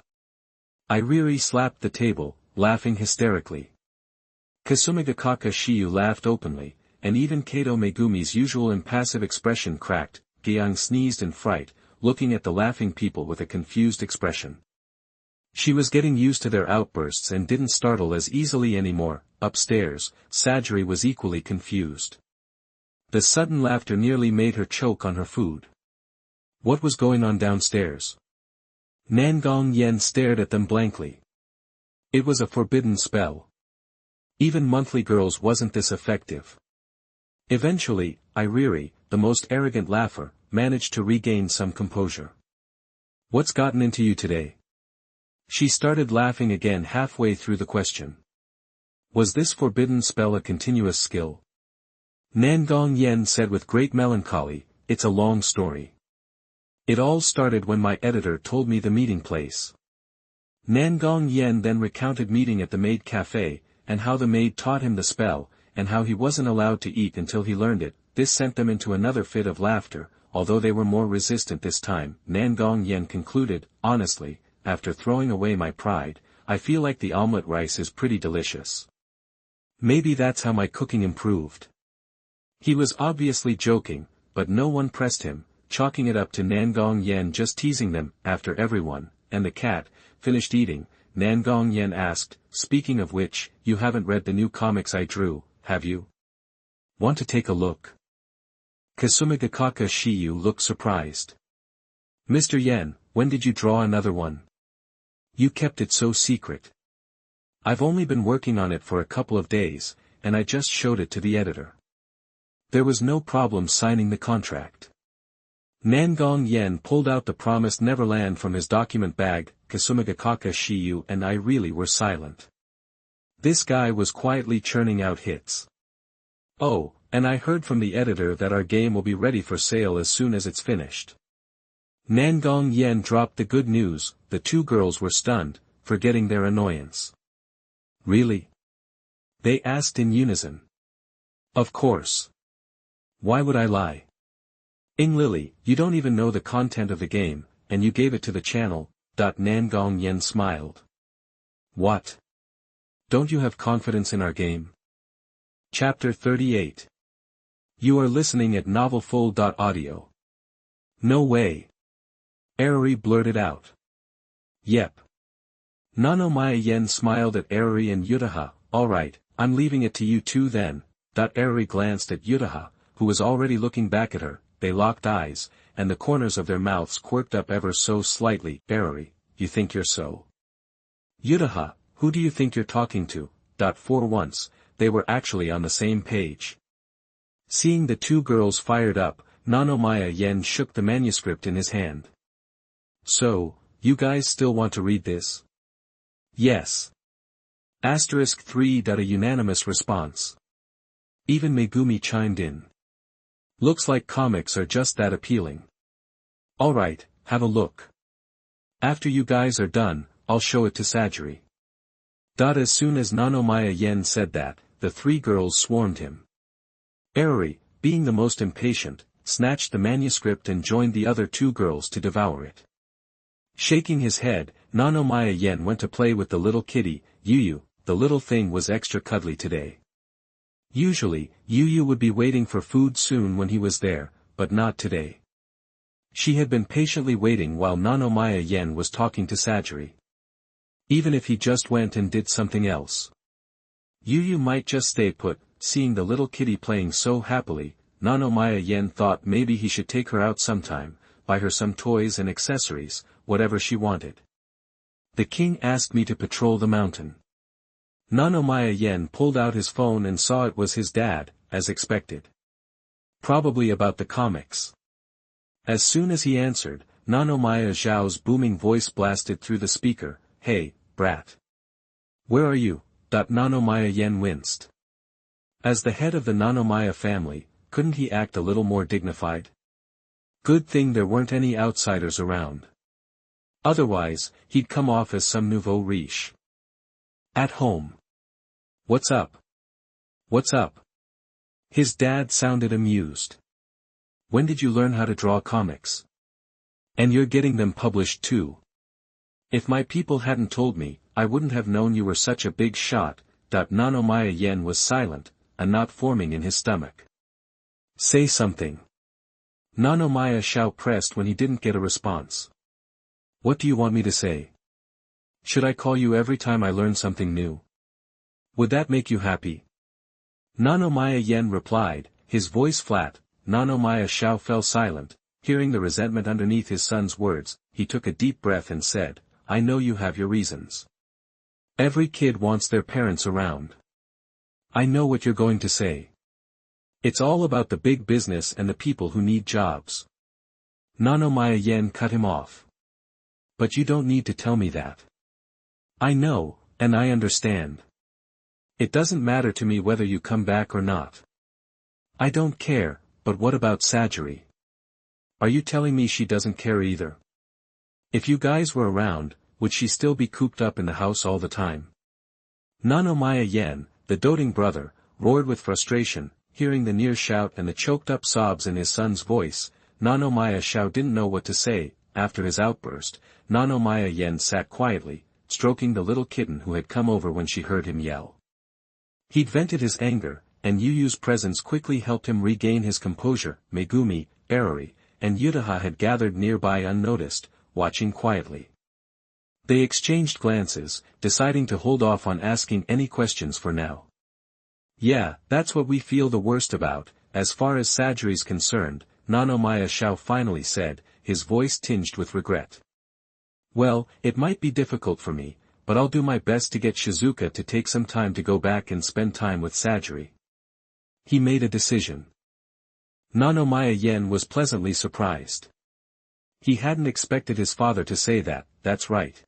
Iriri slapped the table, laughing hysterically. Kasumigakaka Shiyu laughed openly, and even Kato Megumi's usual impassive expression cracked. Gyang sneezed in fright, looking at the laughing people with a confused expression. She was getting used to their outbursts and didn't startle as easily anymore. Upstairs, Sajiri was equally confused. The sudden laughter nearly made her choke on her food. What was going on downstairs? Nangong Yan stared at them blankly. It was a forbidden spell. Even monthly girls wasn't this effective. Eventually, Iriri, the most arrogant laugher, managed to regain some composure. What's gotten into you today? She started laughing again halfway through the question. Was this forbidden spell a continuous skill? Nangong Yan said with great melancholy, "It's a long story. It all started when my editor told me the meeting place." Nangong Yan then recounted meeting at the maid cafe, and how the maid taught him the spell, and how he wasn't allowed to eat until he learned it. This sent them into another fit of laughter, although they were more resistant this time. Nangong Yan concluded, "Honestly, after throwing away my pride, I feel like the omelette rice is pretty delicious. Maybe that's how my cooking improved." He was obviously joking, but no one pressed him, chalking it up to Nangong Yan just teasing them. After everyone, and the cat, finished eating, Nangong Yan asked, "Speaking of which, you haven't read the new comics I drew, have you? Want to take a look?" Kasumigakaka Shiyu looked surprised. "Mr. Yan, when did you draw another one?" You kept it so secret. I've only been working on it for a couple of days, and I just showed it to the editor. There was no problem signing the contract. Nangong Yan pulled out the promised Neverland from his document bag. Kasumagakaka Shiyu and I really were silent. This guy was quietly churning out hits. Oh, and I heard from the editor that our game will be ready for sale as soon as it's finished. Nangong Yan dropped the good news. The two girls were stunned, forgetting their annoyance. Really? They asked in unison. Of course. Why would I lie? Lily, you don't even know the content of the game, and you gave it to the channel. Nangong Yan smiled. What? Don't you have confidence in our game? Chapter 38. You are listening at novelfull.audio. No way. Erori blurted out. Yep. Nanomaya Yen smiled at Erori and Yutaha. Alright, I'm leaving it to you two then. Erori glanced at Yutaha, who was already looking back at her. They locked eyes, and the corners of their mouths quirked up ever so slightly. Erori, you think you're so? Yutaha, who do you think you're talking to? For once, they were actually on the same page. Seeing the two girls fired up, Nanomaya Yen shook the manuscript in his hand. So, you guys still want to read this? Yes. Asterisk 3. A unanimous response. Even Megumi chimed in. Looks like comics are just that appealing. Alright, have a look. After you guys are done, I'll show it to Sajiri. As soon as Nanomaya Yen said that, the three girls swarmed him. Erori, being the most impatient, snatched the manuscript and joined the other two girls to devour it. Shaking his head, Nanomaya Yen went to play with the little kitty. Yuyu, the little thing was extra cuddly today. Usually, Yuyu would be waiting for food soon when he was there, but not today. She had been patiently waiting while Nanomaya Yen was talking to Sajiri. Even if he just went and did something else. Yuyu might just stay put. Seeing the little kitty playing so happily, Nanomaya Yen thought maybe he should take her out sometime, buy her some toys and accessories, whatever she wanted. The king asked me to patrol the mountain. Nanomaya Yen pulled out his phone and saw it was his dad, as expected. Probably about the comics. As soon as he answered, Nanomaya Zhao's booming voice blasted through the speaker. Hey, brat. Where are you? Nanomaya Yen winced. As the head of the Nanomaya family, couldn't he act a little more dignified? Good thing there weren't any outsiders around. Otherwise, he'd come off as some nouveau riche. At home. What's up? What's up? His dad sounded amused. When did you learn how to draw comics? And you're getting them published too. If my people hadn't told me, I wouldn't have known you were such a big shot. Nanomaya Yen was silent, a knot forming in his stomach. Say something. Nanomaya Xiao pressed when he didn't get a response. What do you want me to say? Should I call you every time I learn something new? Would that make you happy? Nanomaya Yen replied, his voice flat. Nanomaya Xiao fell silent, hearing the resentment underneath his son's words. He took a deep breath and said, I know you have your reasons. Every kid wants their parents around. I know what you're going to say. It's all about the big business and the people who need jobs. Nanomaya Yen cut him off. But you don't need to tell me that. I know, and I understand. It doesn't matter to me whether you come back or not. I don't care, but what about Sajiri? Are you telling me she doesn't care either? If you guys were around, would she still be cooped up in the house all the time? Nanomaya Yen, the doting brother, roared with frustration, hearing the near shout and the choked-up sobs in his son's voice. Nanomaya Xiao didn't know what to say. After his outburst, Nanomaya Yen sat quietly, stroking the little kitten who had come over when she heard him yell. He'd vented his anger, and Yuyu's presence quickly helped him regain his composure. Megumi, Erori, and Yutaha had gathered nearby unnoticed, watching quietly. They exchanged glances, deciding to hold off on asking any questions for now. Yeah, that's what we feel the worst about. As far as Sajiri's concerned, Nanomaya Xiao finally said, his voice tinged with regret. Well, it might be difficult for me, but I'll do my best to get Shizuka to take some time to go back and spend time with Sajiri. He made a decision. Nangong Yan was pleasantly surprised. He hadn't expected his father to say that, that's right.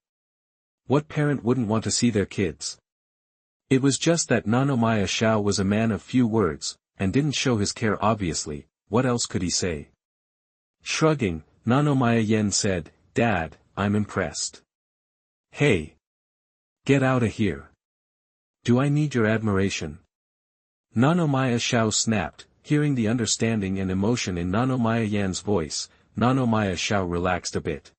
What parent wouldn't want to see their kids? It was just that Nangong Shao was a man of few words, and didn't show his care obviously. What else could he say? Shrugging, Nangong Yan said, "Dad, I'm impressed." "Hey! Get outta here. Do I need your admiration?" Nangong Shao snapped, hearing the understanding and emotion in Nangong Yan's voice. Nangong Shao relaxed a bit.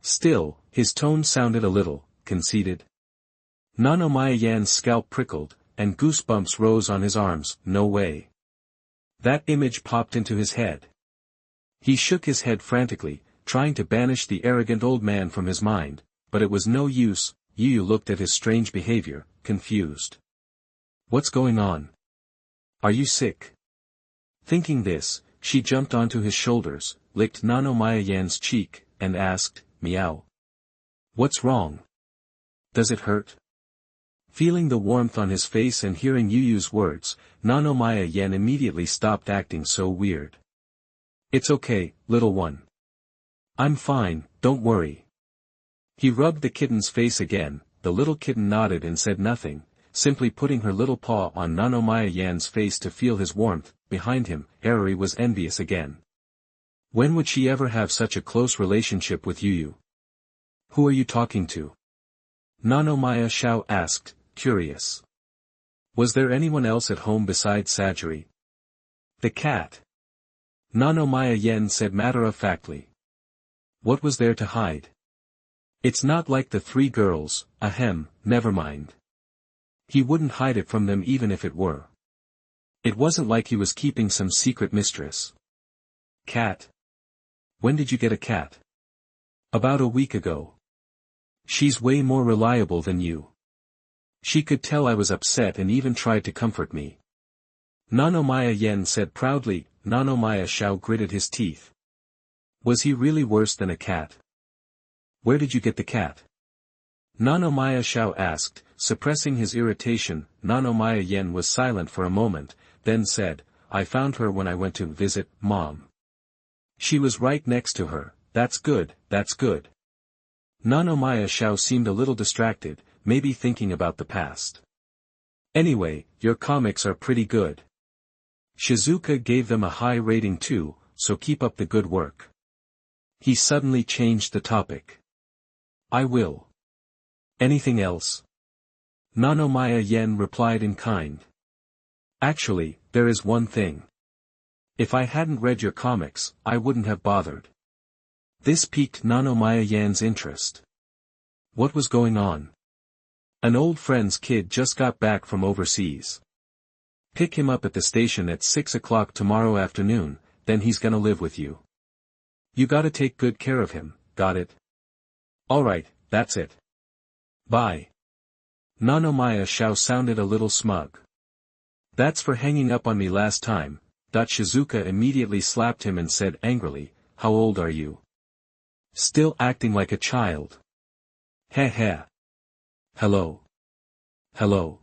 Still, his tone sounded a little conceited. Nangong Yan's scalp prickled, and goosebumps rose on his arms. No way. That image popped into his head. He shook his head frantically, trying to banish the arrogant old man from his mind, but it was no use. Yu looked at his strange behavior, confused. "What's going on? Are you sick?" Thinking this, she jumped onto his shoulders, licked Nangong Yan's cheek, and asked, "Meow. What's wrong? Does it hurt?" Feeling the warmth on his face and hearing Yu's words, Nangong Yan immediately stopped acting so weird. "It's okay, little one. I'm fine, don't worry." He rubbed the kitten's face again. The little kitten nodded and said nothing, simply putting her little paw on Nangong Yan's face to feel his warmth. Behind him, Erori was envious again. When would she ever have such a close relationship with Yu? "Who are you talking to?" Nangong Shao asked, curious. Was there anyone else at home besides Sajiri? "The cat." Nangong Yan said matter-of-factly. What was there to hide? It's not like the three girls. Ahem, never mind. He wouldn't hide it from them even if it were. It wasn't like he was keeping some secret mistress. "Cat? When did you get a cat?" "About a week ago. She's way more reliable than you." She could tell I was upset and even tried to comfort me. Nangong Yan said proudly. Nangong Shao gritted his teeth. Was he really worse than a cat? "Where did you get the cat?" Nangong Shao asked, suppressing his irritation. Nangong Yan was silent for a moment, then said, "I found her when I went to visit Mom. She was right next to her." That's good, that's good." Nangong Shao seemed a little distracted, maybe thinking about the past. "Anyway, your comics are pretty good. Shizuka gave them a high rating too, so keep up the good work." He suddenly changed the topic. "I will. Anything else?" Nangong Yan replied in kind. "Actually, there is one thing. If I hadn't read your comics, I wouldn't have bothered." This piqued Nangong Yan's interest. What was going on? "An old friend's kid just got back from overseas. Pick him up at the station at 6 o'clock tomorrow afternoon, then he's gonna live with you. You gotta take good care of him, got it?" "Alright, that's it. Bye." Nangong Shao sounded a little smug. "That's for hanging up on me last time." Shizuka immediately slapped him and said angrily, "How old are you? Still acting like a child. Heh heh. Hello. Hello."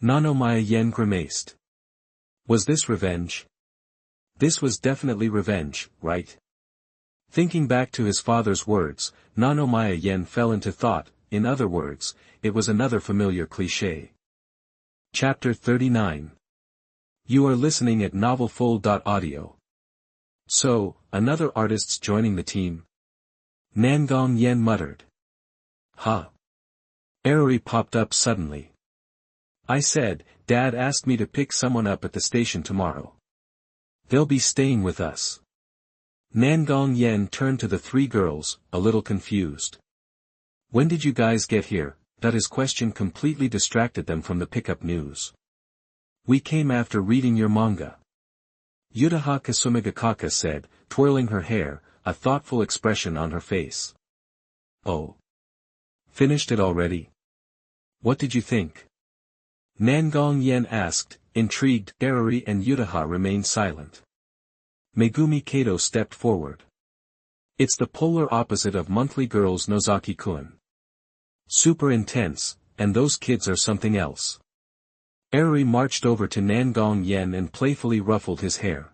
Nangong Yan grimaced. Was this revenge? This was definitely revenge, right? Thinking back to his father's words, Nangong Yan fell into thought. In other words, it was another familiar cliché. Chapter 39. You are listening at novelfull.audio. So, another artist's joining the team? Nangong Yan muttered. Huh. Erori popped up suddenly. "I said, Dad asked me to pick someone up at the station tomorrow. They'll be staying with us." Nangong Yan turned to the three girls, a little confused. "When did you guys get here?" His question completely distracted them from the pickup news. "We came after reading your manga," Yutaha Kasumigakaka said, twirling her hair, a thoughtful expression on her face. "Oh. Finished it already? What did you think?" Nangong Yan asked, intrigued. Erori and Yutaha remained silent. Megumi Kato stepped forward. It's the polar opposite of monthly girls Nozaki-kun. Super intense, and those kids are something else. Eruri marched over to Nangong Yan and playfully ruffled his hair.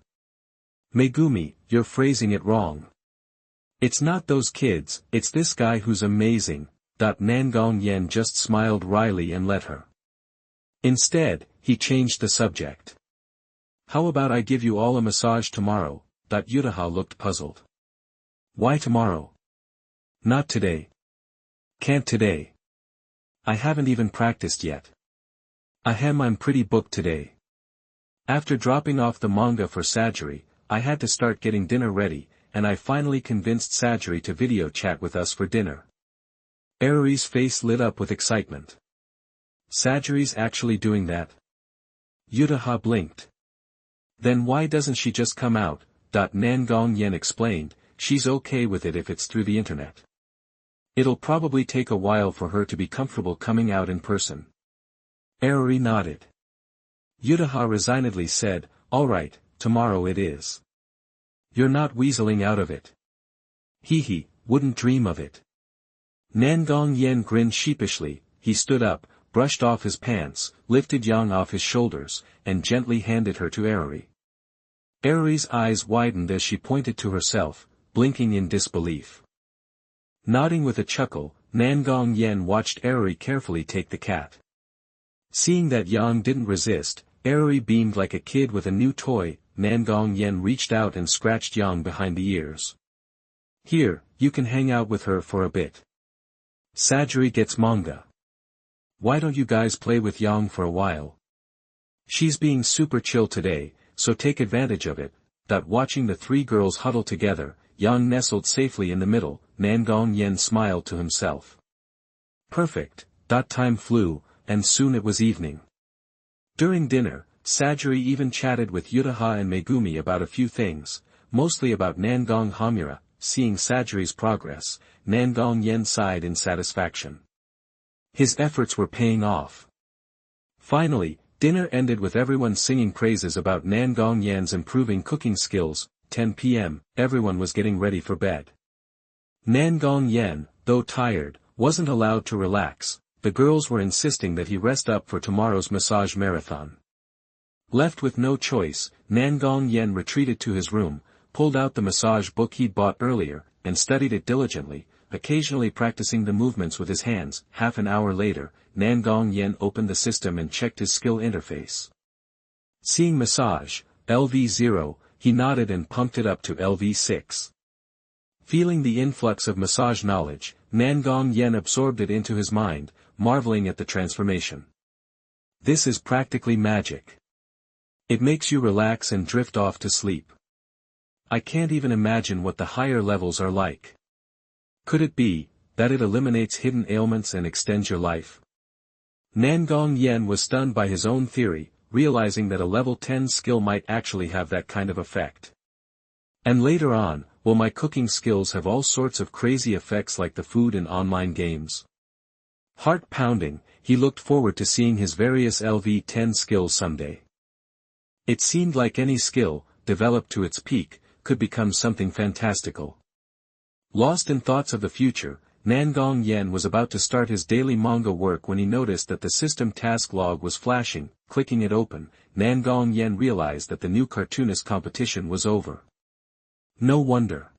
Megumi, you're phrasing it wrong. It's not those kids, it's this guy who's amazing. Nangong Yan just smiled wryly and let her. Instead, he changed the subject. How about I give you all a massage tomorrow? Yutaha looked puzzled. Why tomorrow? Not today. Can't today. I haven't even practiced yet. I'm pretty booked today. After dropping off the manga for Sajiri, I had to start getting dinner ready, and I finally convinced Sajiri to video chat with us for dinner. Eruri's face lit up with excitement. Sajiri's actually doing that? Yutaha blinked. Then why doesn't she just come out? Nangong Yan explained, she's okay with it if it's through the internet. It'll probably take a while for her to be comfortable coming out in person. Eruri nodded. Yutaha resignedly said, alright, tomorrow it is. You're not weaseling out of it. Hee, wouldn't dream of it. Nangong Yan grinned sheepishly. He stood up, brushed off his pants, lifted Yang off his shoulders, and gently handed her to Eruri. Eruri's eyes widened as she pointed to herself, blinking in disbelief. Nodding with a chuckle, Nangong Yan watched Eruri carefully take the cat. Seeing that Yang didn't resist, Eruri beamed like a kid with a new toy. Nangong Yan reached out and scratched Yang behind the ears. Here, you can hang out with her for a bit. Sajiri gets manga. Why don't you guys play with Yang for a while? She's being super chill today, so take advantage of it. Watching the three girls huddle together, Yang nestled safely in the middle. Nangong Yan smiled to himself. Perfect. Time flew, and soon it was evening. During dinner, Sajiri even chatted with Yutaha and Megumi about a few things, mostly about Nangong Hamura. Seeing Sajiri's progress, Nangong Yan sighed in satisfaction. His efforts were paying off. Finally, dinner ended with everyone singing praises about Nangong Yan's improving cooking skills. 10 p.m., everyone was getting ready for bed. Nangong Yan, though tired, wasn't allowed to relax. The girls were insisting that he rest up for tomorrow's massage marathon. Left with no choice, Nangong Yan retreated to his room, pulled out the massage book he'd bought earlier, and studied it diligently, occasionally practicing the movements with his hands. Half an hour later, Nangong Yan opened the system and checked his skill interface. Seeing massage, LV0, he nodded and pumped it up to LV6. Feeling the influx of massage knowledge, Nangong Yan absorbed it into his mind, marveling at the transformation. This is practically magic. It makes you relax and drift off to sleep. I can't even imagine what the higher levels are like. Could it be that it eliminates hidden ailments and extends your life? Nangong Yan was stunned by his own theory, realizing that a level 10 skill might actually have that kind of effect. And later on, will my cooking skills have all sorts of crazy effects like the food in online games? Heart pounding, he looked forward to seeing his various LV10 skills someday. It seemed like any skill, developed to its peak, could become something fantastical. Lost in thoughts of the future, Nangong Yan was about to start his daily manga work when he noticed that the system task log was flashing. Clicking it open, Nangong Yan realized that the new cartoonist competition was over. No wonder.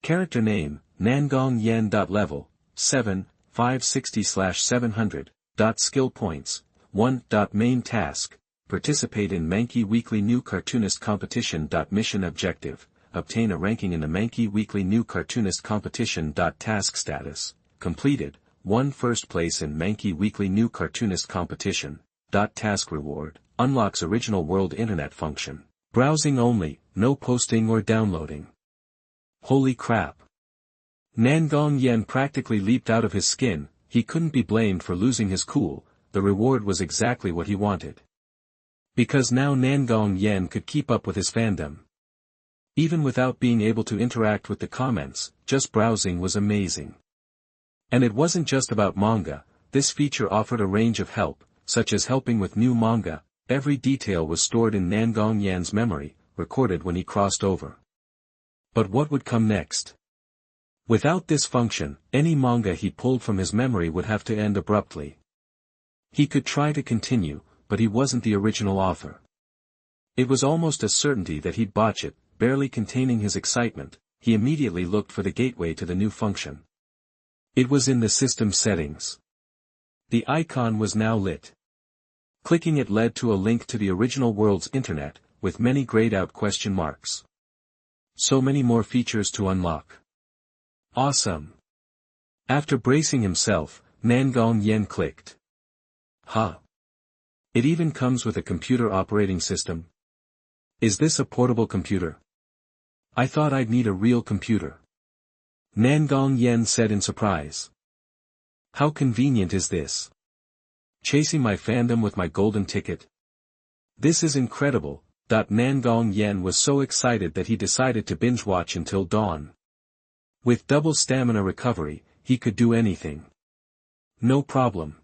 Character name, Nangong Yan. Level, 7, 560/700. Skill points, 1. Main task, participate in Mankey Weekly New Cartoonist Competition. Mission objective, obtain a ranking in the Mankey Weekly New Cartoonist Competition. Task status, completed, 1. First place in Mankey Weekly New Cartoonist Competition. Task reward, unlocks original world internet function. Browsing only, no posting or downloading. Holy crap. Nangong Yan practically leaped out of his skin. He couldn't be blamed for losing his cool. The reward was exactly what he wanted. Because now Nangong Yan could keep up with his fandom. Even without being able to interact with the comments, just browsing was amazing. And it wasn't just about manga. This feature offered a range of help, such as helping with new manga. Every detail was stored in Nangong Yan's memory, recorded when he crossed over. But what would come next? Without this function, any manga he pulled from his memory would have to end abruptly. He could try to continue, but he wasn't the original author. It was almost a certainty that he'd botch it. Barely containing his excitement, he immediately looked for the gateway to the new function. It was in the system settings. The icon was now lit. Clicking it led to a link to the original world's internet, with many grayed out question marks. So many more features to unlock. Awesome. After bracing himself, Nangong Yan clicked. Huh. It even comes with a computer operating system. Is this a portable computer? I thought I'd need a real computer. Nangong Yan said in surprise. How convenient is this? Chasing my fandom with my golden ticket? This is incredible. Nangong Yan was so excited that he decided to binge watch until dawn. With double stamina recovery, he could do anything. No problem.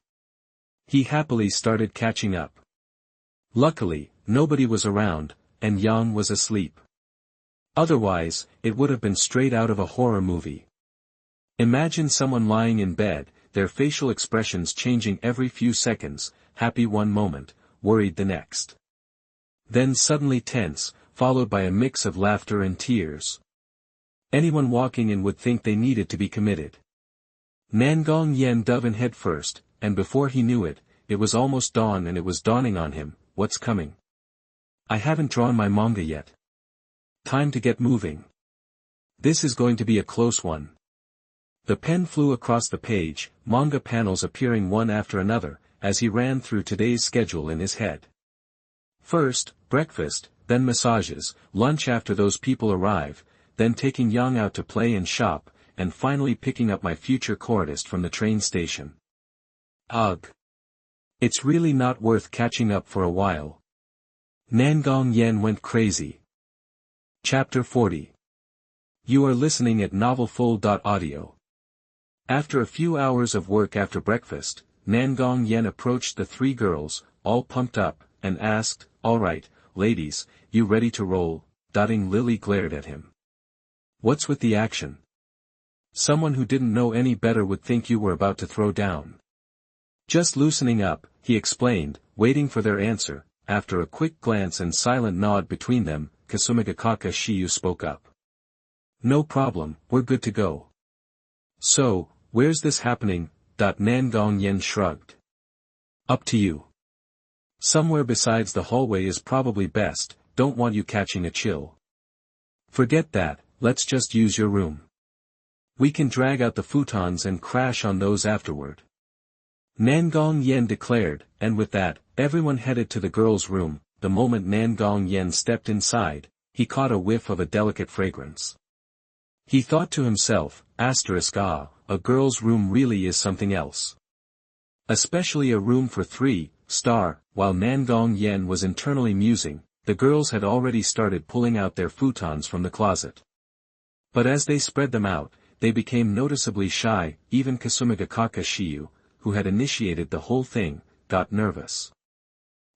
He happily started catching up. Luckily, nobody was around, and Yang was asleep. Otherwise, it would have been straight out of a horror movie. Imagine someone lying in bed, their facial expressions changing every few seconds, happy one moment, worried the next. Then suddenly tense, followed by a mix of laughter and tears. Anyone walking in would think they needed to be committed. Nangong Yan dove in head first, and before he knew it, it was almost dawn and it was dawning on him, what's coming? I haven't drawn my manga yet. Time to get moving. This is going to be a close one. The pen flew across the page, manga panels appearing one after another, as he ran through today's schedule in his head. First, breakfast, then massages, lunch after those people arrive, then taking Yang out to play and shop, and finally picking up my future chorist from the train station. Ugh. It's really not worth catching up for a while. Nangong Yan went crazy. Chapter 40. You are listening at novelfull.audio. After a few hours of work after breakfast, Nangong Yan approached the three girls, all pumped up, and asked, "All right, ladies, you ready to roll?" Lily glared at him. What's with the action? Someone who didn't know any better would think you were about to throw down. Just loosening up, he explained, waiting for their answer. After a quick glance and silent nod between them, Kasumigakaka Shiyu spoke up. No problem, we're good to go. So, where's this happening? Nangong Yan shrugged. Up to you. Somewhere besides the hallway is probably best, don't want you catching a chill. Forget that, let's just use your room. We can drag out the futons and crash on those afterward. Nangong Yan declared, and with that, everyone headed to the girls' room. The moment Nangong Yan stepped inside, he caught a whiff of a delicate fragrance. He thought to himself, a girl's room really is something else. Especially a room for three. While Nangong Yan was internally musing, the girls had already started pulling out their futons from the closet. But as they spread them out, they became noticeably shy. Even Kasumigakaka Shiyu, who had initiated the whole thing, got nervous.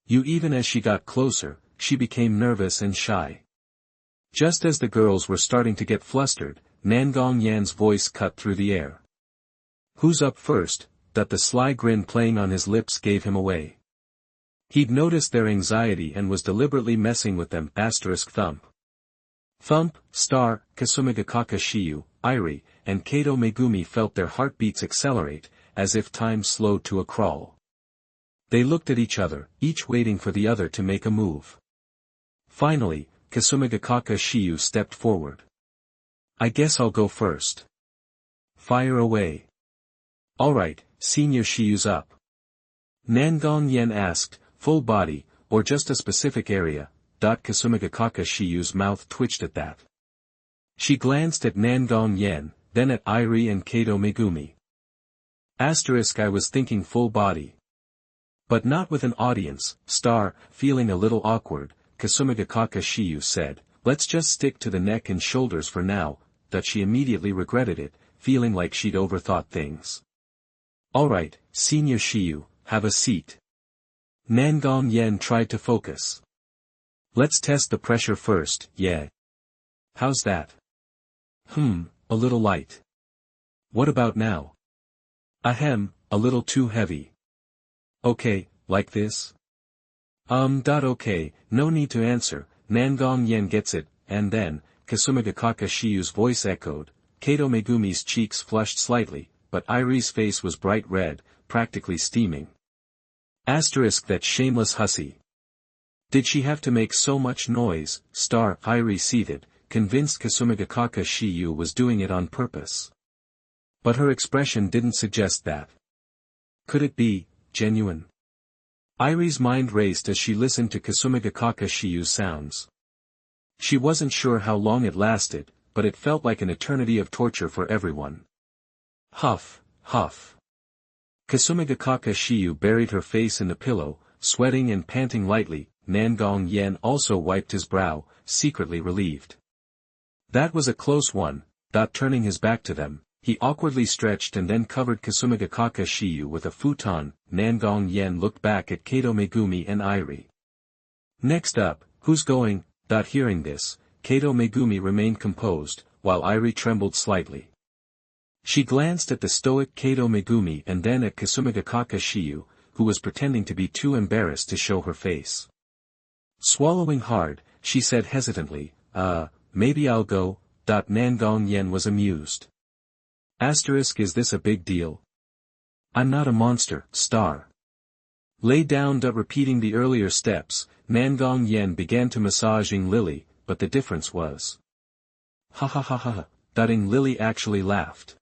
Even as she got closer, she became nervous and shy. Just as the girls were starting to get flustered, Nangong Yan's voice cut through the air. Who's up first? The sly grin playing on his lips gave him away. He'd noticed their anxiety and was deliberately messing with them. Thump. Thump, Kasumigakaka Shiyu, Irie, and Kato Megumi felt their heartbeats accelerate, as if time slowed to a crawl. They looked at each other, each waiting for the other to make a move. Finally, Kasumigakaka Shiyu stepped forward. I guess I'll go first. Fire away. Alright, Senior Shiyu's up. Nangong Yan asked, full body, or just a specific area? Kasumigakaka Shiyu's mouth twitched at that. She glanced at Nangong Yan, then at Irie and Kato Megumi. I was thinking full body. But not with an audience. Feeling a little awkward, Kasumigakaka Shiyu said, let's just stick to the neck and shoulders for now. She immediately regretted it, feeling like she'd overthought things. Alright, Senior Shiyu, have a seat. Nangong Yan tried to focus. Let's test the pressure first, yeah. How's that? A little light. What about now? Ahem, a little too heavy. Okay, like this? Okay, no need to answer, Nangong Yan gets it, and then, Kasumigakaka Shiyu's voice echoed. Kato Megumi's cheeks flushed slightly, but Irie's face was bright red, practically steaming. Asterisk that shameless hussy. Did she have to make so much noise? Irie seethed, convinced Kasumigakaka Shiyu was doing it on purpose. But her expression didn't suggest that. Could it be genuine? Irie's mind raced as she listened to Kasumigakaka Shiyu's sounds. She wasn't sure how long it lasted, but it felt like an eternity of torture for everyone. Huff, huff. Kasumigakaka Shiyu buried her face in the pillow, sweating and panting lightly. Nangong Yan also wiped his brow, secretly relieved. That was a close one. Turning his back to them, he awkwardly stretched and then covered Kasumigakaka Shiyu with a futon. Nangong Yan looked back at Kato Megumi and Irie. Next up, who's going? Hearing this, Kato Megumi remained composed, while Irie trembled slightly. She glanced at the stoic Kato Megumi and then at Kasumigakaka Shiyu, who was pretending to be too embarrassed to show her face. Swallowing hard, she said hesitantly, maybe I'll go. Nangong Yan was amused. Asterisk, is this a big deal? I'm not a monster, Lay down. Repeating the earlier steps, Nangong Yan began to massaging Lily, but the difference was. Ha ha ha ha. Lily actually laughed.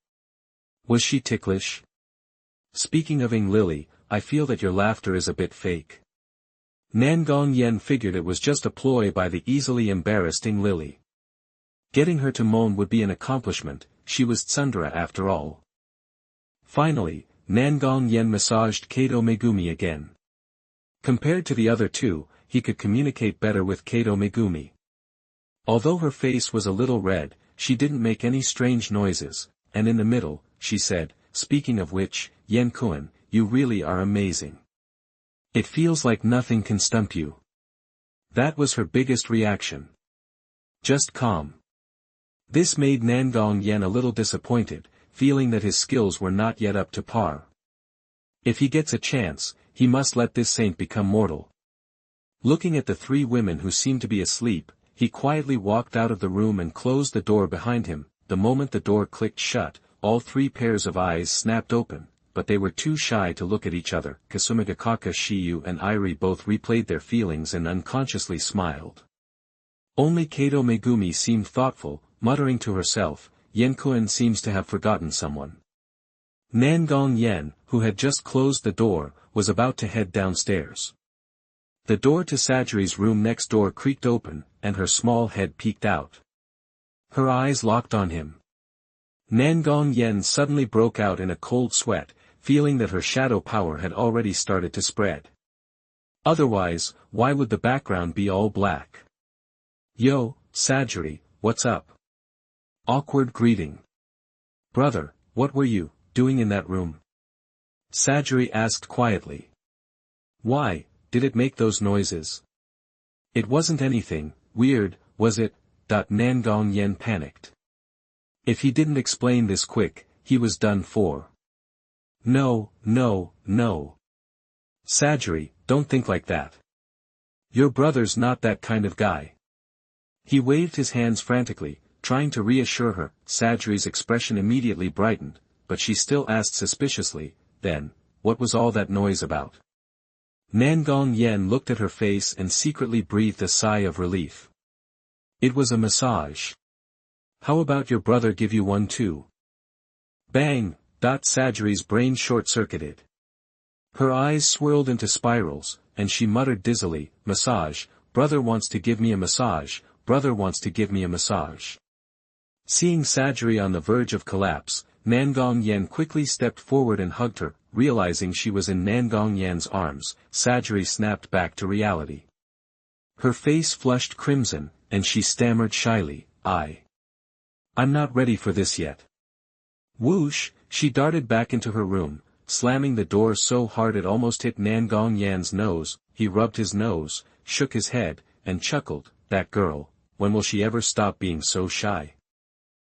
Was she ticklish? Speaking of Lily, I feel that your laughter is a bit fake. Nangong Yan figured it was just a ploy by the easily embarrassed Lily. Getting her to moan would be an accomplishment, she was tsundere after all. Finally, Nangong Yan massaged Kato Megumi again. Compared to the other two, he could communicate better with Kato Megumi. Although her face was a little red, she didn't make any strange noises, and in the middle, she said, speaking of which, Yan-kun, you really are amazing. It feels like nothing can stump you. That was her biggest reaction. Just calm. This made Nangong Yan a little disappointed, feeling that his skills were not yet up to par. If he gets a chance, he must let this saint become mortal. Looking at the three women who seemed to be asleep, he quietly walked out of the room and closed the door behind him. The moment the door clicked shut, all three pairs of eyes snapped open, but they were too shy to look at each other. Kasumigakaka Shiyu and Irie both replayed their feelings and unconsciously smiled. Only Kato Megumi seemed thoughtful, muttering to herself, Yan-kun seems to have forgotten someone. Nangong Yan, who had just closed the door, was about to head downstairs. The door to Sajiri's room next door creaked open, and her small head peeked out. Her eyes locked on him. Nangong Yan suddenly broke out in a cold sweat, feeling that her shadow power had already started to spread. Otherwise, why would the background be all black? Yo, Sajiri, what's up? Awkward greeting. Brother, what were you doing in that room? Sajiri asked quietly. Why, did it make those noises? It wasn't anything weird, was it? Nangong Yan panicked. If he didn't explain this quick, he was done for. No. Sajiri, don't think like that. Your brother's not that kind of guy. He waved his hands frantically, trying to reassure her. Sajiri's expression immediately brightened, but she still asked suspiciously, then, what was all that noise about? Nangong Yan looked at her face and secretly breathed a sigh of relief. It was a massage. How about your brother give you one too? Bang! Sajiri's brain short-circuited. Her eyes swirled into spirals, and she muttered dizzily, massage, brother wants to give me a massage, brother wants to give me a massage. Seeing Sajiri on the verge of collapse, Nangong Yan quickly stepped forward and hugged her. Realizing she was in Nangong Yan's arms, Sajiri snapped back to reality. Her face flushed crimson, and she stammered shyly, I'm not ready for this yet. Whoosh, she darted back into her room, slamming the door so hard it almost hit Nangong Yan's nose. He rubbed his nose, shook his head, and chuckled, that girl, when will she ever stop being so shy?